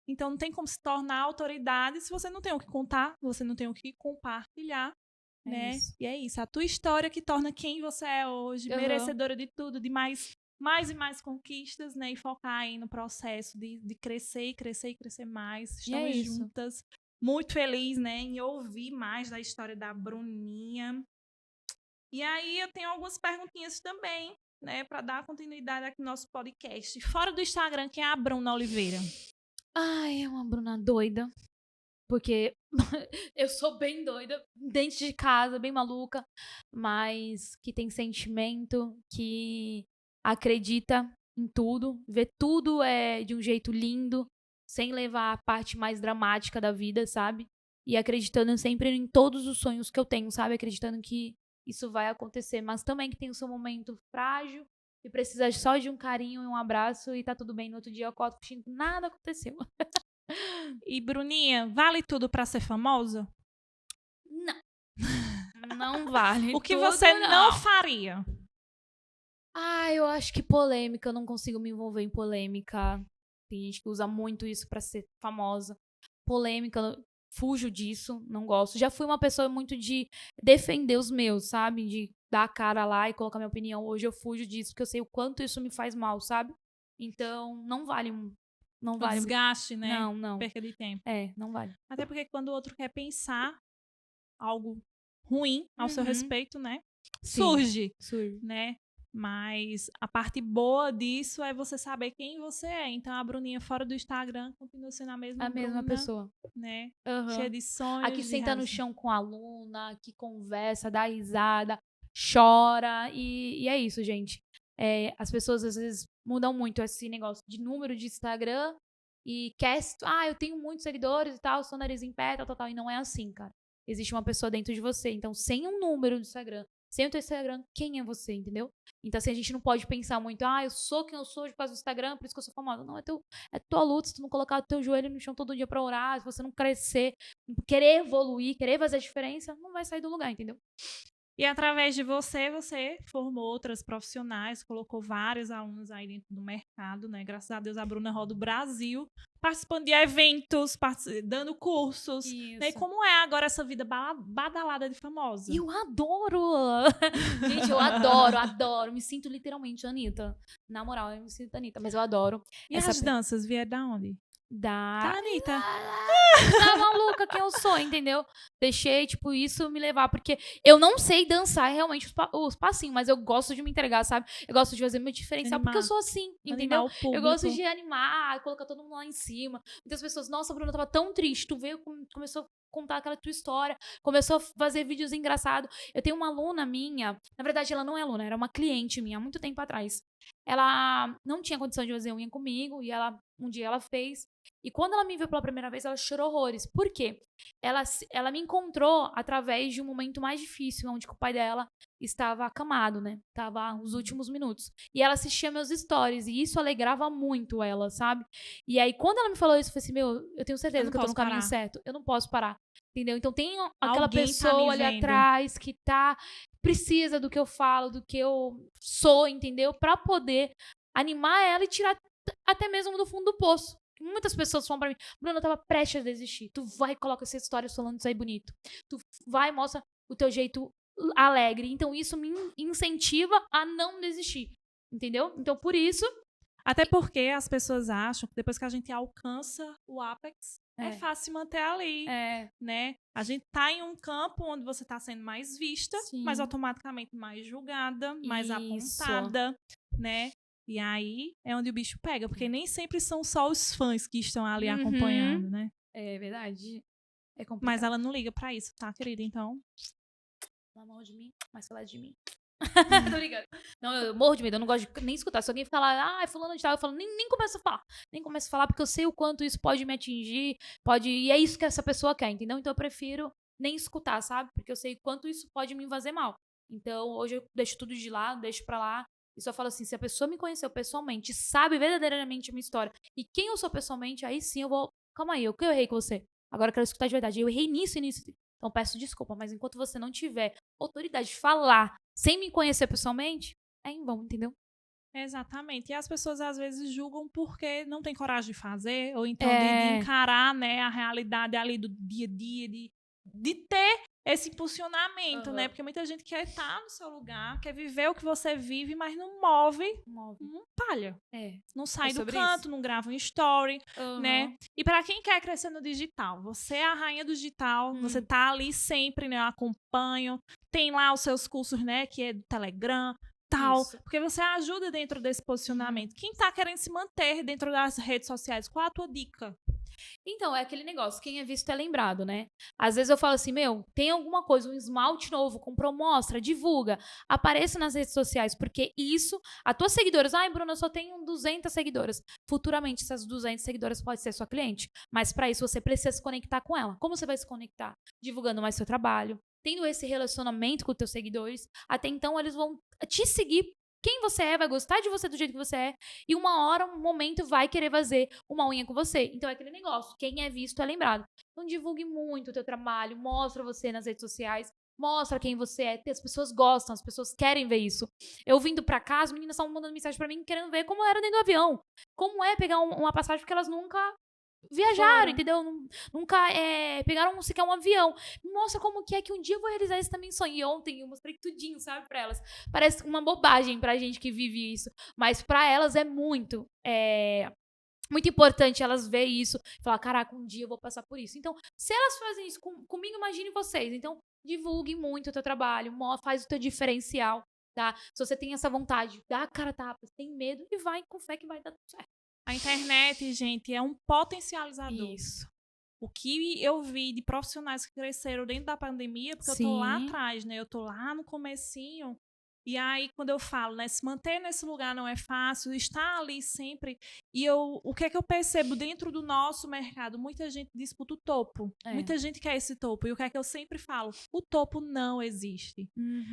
Então, não tem como se tornar autoridade se você não tem o que contar, você não tem o que compartilhar. Né?
Isso.
E é isso. A tua história que torna quem você é hoje, merecedora de tudo, de mais e mais conquistas, né? E focar aí no processo de crescer e crescer e crescer mais. Estamos juntas. Muito feliz, né? Em ouvir mais da história da Bruninha. E aí eu tenho algumas perguntinhas também, né, para dar continuidade aqui no nosso podcast. Fora do Instagram, quem é a Bruna Oliveira?
Ai, é uma Bruna doida. Porque eu sou bem doida, dentro de casa, bem maluca, mas que tem sentimento, que acredita em tudo, vê tudo de um jeito lindo, sem levar a parte mais dramática da vida, sabe? E acreditando sempre em todos os sonhos que eu tenho, sabe? Acreditando que isso vai acontecer, mas também que tem o seu momento frágil e precisa só de um carinho e um abraço e tá tudo bem. No outro dia eu acordo fingindo que nada aconteceu.
E Bruninha, vale tudo pra ser famosa?
Não vale.
O que
tudo,
você não faria?
Eu acho que polêmica, eu não consigo me envolver em polêmica. Tem gente que usa muito isso pra ser famosa. Polêmica, eu fujo disso, não gosto. Já fui uma pessoa muito de defender os meus, sabe? De dar a cara lá e colocar minha opinião. Hoje eu fujo disso, porque eu sei o quanto isso me faz mal, sabe? Então, não vale. Não
O
vale.
desgaste, né?
Não.
Perca de tempo.
Não vale.
Até porque quando o outro quer pensar algo ruim ao seu respeito, né?
Sim,
surge, né? Mas a parte boa disso é você saber quem você é. Então a Bruninha fora do Instagram continua sendo a mesma Bruna,
pessoa.
né?
Uhum.
Cheia de sonhos.
Aqui senta no chão com a aluna, que conversa, dá risada, chora. E é isso, gente. As pessoas às vezes mudam muito esse negócio de número de Instagram e quer. Eu tenho muitos seguidores e tal, sou nariz em pé, tal. E não é assim, cara. Existe uma pessoa dentro de você. Então, sem um número do Instagram, sem o teu Instagram, quem é você, entendeu? Então, assim, a gente não pode pensar muito, eu sou quem eu sou por causa do Instagram, por isso que eu sou famosa. Não, é tua luta, se tu não colocar o teu joelho no chão todo dia pra orar, se você não crescer, querer evoluir, querer fazer a diferença, não vai sair do lugar, entendeu?
E através de você formou outras profissionais, colocou vários alunos aí dentro do mercado, né? Graças a Deus a Bruna roda o Brasil, participando de eventos, dando cursos. Né? E como é agora essa vida badalada de famosa?
Eu adoro! Gente, eu adoro. Me sinto literalmente Anitta. Na moral, eu me sinto Anitta, mas eu adoro.
E as danças vieram da onde?
Da
Anitta.
Tá maluca quem eu sou, entendeu? Deixei, isso me levar, porque eu não sei dançar realmente os passinhos, mas eu gosto de me entregar, sabe? Eu gosto de fazer meu diferencial, porque eu sou assim, entendeu? Eu gosto de animar, colocar todo mundo lá em cima. Muitas pessoas, nossa, a Bruna tava tão triste, tu veio, começou a contar aquela tua história, começou a fazer vídeos engraçados. Eu tenho uma aluna minha, na verdade ela não é aluna, era uma cliente minha, há muito tempo atrás. Ela não tinha condição de fazer unha comigo, e um dia ela fez. E quando ela me viu pela primeira vez, ela chorou horrores. Por quê? Ela me encontrou através de um momento mais difícil, onde o pai dela estava acamado, né? Tava nos últimos minutos. E ela assistia meus stories, e isso alegrava muito ela, sabe? E aí, quando ela me falou isso, eu falei assim, eu tenho certeza que eu tô no caminho certo. Eu não posso parar, entendeu? Então, tem aquela
Alguém
pessoa ali atrás que precisa do que eu falo, do que eu sou, entendeu? Pra poder animar ela e tirar até mesmo do fundo do poço. Muitas pessoas falam pra mim, Bruna, eu tava prestes a desistir. Tu vai e coloca essa história falando isso aí bonito. Tu vai e mostra o teu jeito alegre. Então, isso me incentiva a não desistir. Entendeu? Então, por isso...
Até porque as pessoas acham que depois que a gente alcança o ápex, é fácil manter ali, né? A gente tá em um campo onde você tá sendo mais vista, mas automaticamente mais julgada, mais apontada, né? E aí é onde o bicho pega, porque nem sempre são só os fãs que estão ali acompanhando, né?
É verdade. É complicado.
Mas ela não liga pra isso, tá, querida? Então...
Fala mal de mim, mas fala de mim. Tô ligado. Não, eu morro de medo, eu não gosto de nem escutar. Se alguém falar, fulano de tal, eu falo, nem começo a falar. Nem começo a falar, porque eu sei o quanto isso pode me atingir, e é isso que essa pessoa quer, entendeu? Então eu prefiro nem escutar, sabe? Porque eu sei o quanto isso pode me fazer mal. Então hoje eu deixo tudo de lado, deixo pra lá. E só falo assim, se a pessoa me conheceu pessoalmente, sabe verdadeiramente a minha história, e quem eu sou pessoalmente, aí sim eu vou... Calma aí, o que eu errei com você? Agora eu quero escutar de verdade. Eu errei nisso e nisso. Então peço desculpa, mas enquanto você não tiver autoridade de falar sem me conhecer pessoalmente, é em vão, entendeu?
Exatamente. E as pessoas às vezes julgam porque não tem coragem de fazer, ou então de encarar, né, a realidade ali do dia a dia, de ter esse impulsionamento, né? Porque muita gente quer estar no seu lugar, quer viver o que você vive, mas não move. Não palha. Não sai do canto, isso. Não grava um story, né? E pra quem quer crescer no digital, você é a rainha do digital, você tá ali sempre, né? Eu acompanho. Tem lá os seus cursos, né? Que é do Telegram, tal. Isso. Porque você ajuda dentro desse posicionamento. Quem tá querendo se manter dentro das redes sociais, qual a tua dica?
Então, é aquele negócio, quem é visto é lembrado, né? Às vezes eu falo assim, tem alguma coisa, um esmalte novo, comprou, mostra, divulga, apareça nas redes sociais, porque isso, as tuas seguidoras, Bruna, eu só tenho 200 seguidoras. Futuramente, essas 200 seguidoras podem ser sua cliente, mas para isso você precisa se conectar com ela. Como você vai se conectar? Divulgando mais seu trabalho, tendo esse relacionamento com os teus seguidores, até então eles vão te seguir. Quem você é, vai gostar de você do jeito que você é, e uma hora, um momento, vai querer fazer uma unha com você. Então é aquele negócio, quem é visto é lembrado. Então divulgue muito o teu trabalho, mostra você nas redes sociais, Mostra quem você é. As pessoas gostam, as pessoas querem ver isso. Eu vindo pra cá, as meninas estavam mandando mensagem pra mim querendo ver como era dentro do avião. Como é pegar uma passagem, porque elas nunca viajaram, entendeu? Nunca pegaram sequer um avião. Mostra como que é que um dia eu vou realizar esse também sonho. E ontem eu mostrei tudinho, sabe, pra elas. Parece uma bobagem pra gente que vive isso. Mas pra elas é muito importante elas verem isso e falar, caraca, um dia eu vou passar por isso. Então, se elas fazem isso comigo, imagine vocês. Então, divulgue muito o teu trabalho, faz o teu diferencial, tá? Se você tem essa vontade, dá a cara a tapa, tem medo e vai com fé que vai dar tudo certo.
A internet, gente, é um potencializador.
Isso.
O que eu vi de profissionais que cresceram dentro da pandemia, porque
Sim.
eu tô lá atrás, né? Eu tô lá no comecinho. E aí, quando eu falo, né? Se manter nesse lugar não é fácil, estar ali sempre. E o que é que eu percebo dentro do nosso mercado? Muita gente disputa o topo. Muita gente quer esse topo. E o que é que eu sempre falo? O topo não existe.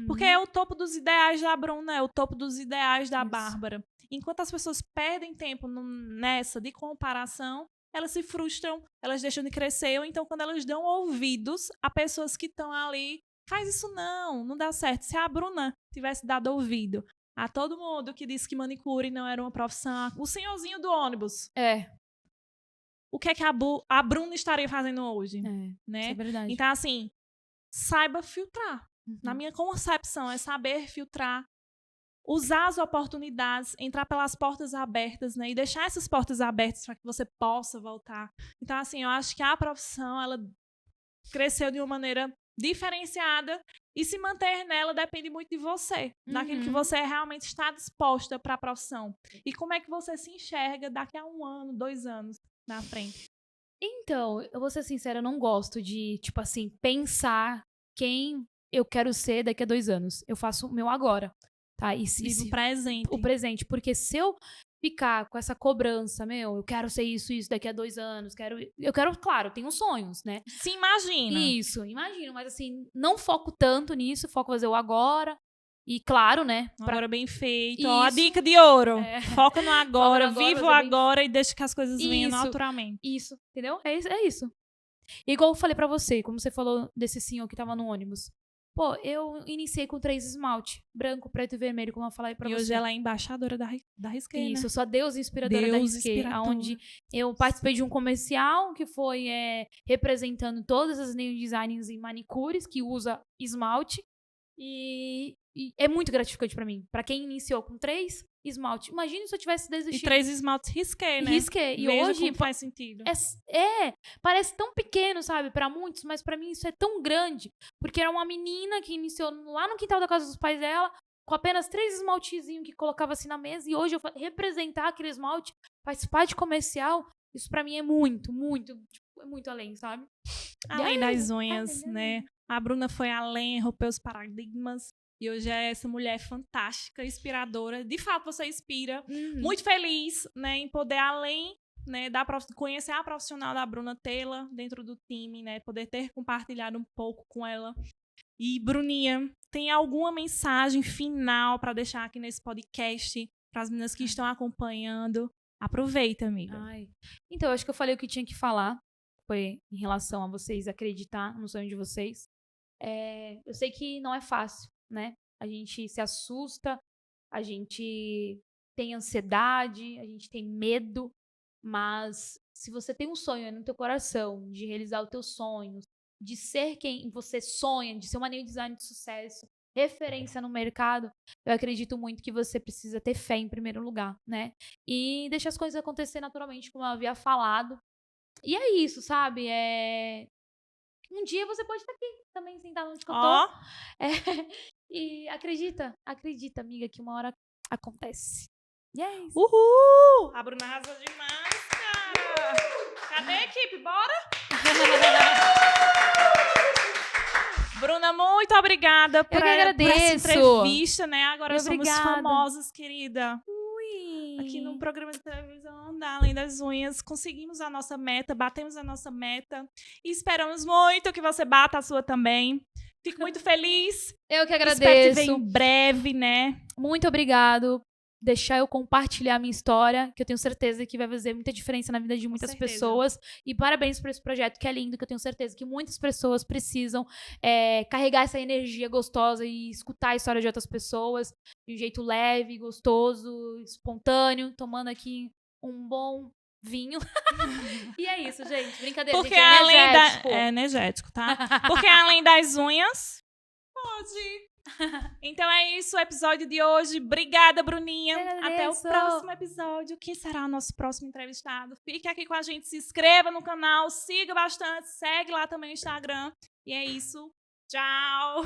Porque é o topo dos ideais da Bruna, é o topo dos ideais da Bárbara. Enquanto as pessoas perdem tempo nessa de comparação, elas se frustram, elas deixam de crescer. Ou então, quando elas dão ouvidos a pessoas que estão ali, faz isso não dá certo. Se a Bruna tivesse dado ouvido a todo mundo que disse que manicure não era uma profissão, o senhorzinho do ônibus. O que é que a Bruna estaria fazendo hoje? Né?
Isso é verdade.
Então, assim, saiba filtrar. Na minha concepção, é saber filtrar, usar as oportunidades, entrar pelas portas abertas, né? E deixar essas portas abertas para que você possa voltar. Então, assim, eu acho que a profissão, ela cresceu de uma maneira diferenciada e se manter nela depende muito de você, daquilo que você realmente está disposta para a profissão. E como é que você se enxerga daqui a 1 ano, 2 anos na frente?
Então, eu vou ser sincera, eu não gosto de, tipo assim, pensar quem eu quero ser daqui a 2 anos. Eu faço o meu agora, tá?
Vive o presente.
O presente, porque se eu ficar com essa cobrança, eu quero ser isso daqui a 2 anos, eu quero, claro, eu tenho sonhos, né?
Se imagina.
Isso, imagino, mas assim, não foco tanto nisso, foco fazer o agora. E claro, né?
Agora bem feito. Ó, a dica de ouro. Foca no agora, viva o agora e deixa que as coisas venham naturalmente.
Isso, entendeu? É isso. E igual eu falei pra você, como você falou desse senhor que tava no ônibus. Pô, eu iniciei com 3 esmalte, branco, preto e vermelho, como eu falei pra você.
E hoje ela é embaixadora da Risqué,
Isso,
né?
eu sou a deusa inspiradora da Risqué, onde eu participei de um comercial que foi representando todas as nail designers em manicures que usa esmalte. E é muito gratificante pra mim. Pra quem iniciou com 3 esmalte. Imagina se eu tivesse desistido.
E 3 esmaltes Risqué, né?
Risqué. E
veja
hoje
como faz sentido.
Parece tão pequeno, sabe, pra muitos, mas pra mim isso é tão grande, porque era uma menina que iniciou lá no quintal da casa dos pais dela, com apenas 3 esmaltezinhos que colocava assim na mesa, e hoje eu representar aquele esmalte, participar de comercial, isso pra mim é muito, muito, tipo, é muito além, sabe?
Além das unhas, né? A Bruna foi além, rompeu os paradigmas. E hoje é essa mulher fantástica, inspiradora. De fato, você inspira. Muito feliz, né, em poder, além, né, conhecer a profissional da Bruna, tê-la dentro do time, né, poder ter compartilhado um pouco com ela. E, Bruninha, tem alguma mensagem final para deixar aqui nesse podcast para as meninas que estão acompanhando? Aproveita, amiga.
Então, eu acho que eu falei o que tinha que falar. Foi em relação a vocês acreditar no sonho de vocês. Eu sei que não é fácil, né? A gente se assusta, a gente tem ansiedade, a gente tem medo, mas se você tem um sonho no teu coração de realizar os teus sonhos, de ser quem você sonha, de ser uma nail design de sucesso, referência no mercado, eu acredito muito que você precisa ter fé em primeiro lugar, né? E deixar as coisas acontecer naturalmente, como eu havia falado. E é isso, sabe? Um dia você pode estar aqui também, sentado onde eu tô. E acredita, amiga, que uma hora acontece. Yes!
Uhul! A Bruna arrasou demais, cara! Cadê a equipe? Bora? Bruna, muito obrigada por essa entrevista, né? Agora somos famosas, querida. Aqui no programa de televisão da Além das Unhas, conseguimos a nossa meta, batemos a nossa meta e esperamos muito que você bata a sua também. Fico muito feliz.
Eu que agradeço.
Espero te ver em breve, né?
Muito obrigado. deixar eu compartilhar a minha história, que eu tenho certeza que vai fazer muita diferença na vida de muitas pessoas. E parabéns por esse projeto, que é lindo, que eu tenho certeza que muitas pessoas precisam carregar essa energia gostosa e escutar a história de outras pessoas de um jeito leve, gostoso, espontâneo, tomando aqui um bom vinho. E é isso, gente. Brincadeira,
Porque
gente, é energético.
É energético, tá? Porque além das unhas, pode. Então é isso, o episódio de hoje. Obrigada, Bruninha. Até o próximo episódio. Quem será o nosso próximo entrevistado? Fique aqui com a gente, se inscreva no canal, siga bastante, segue lá também o Instagram. E é isso. Tchau!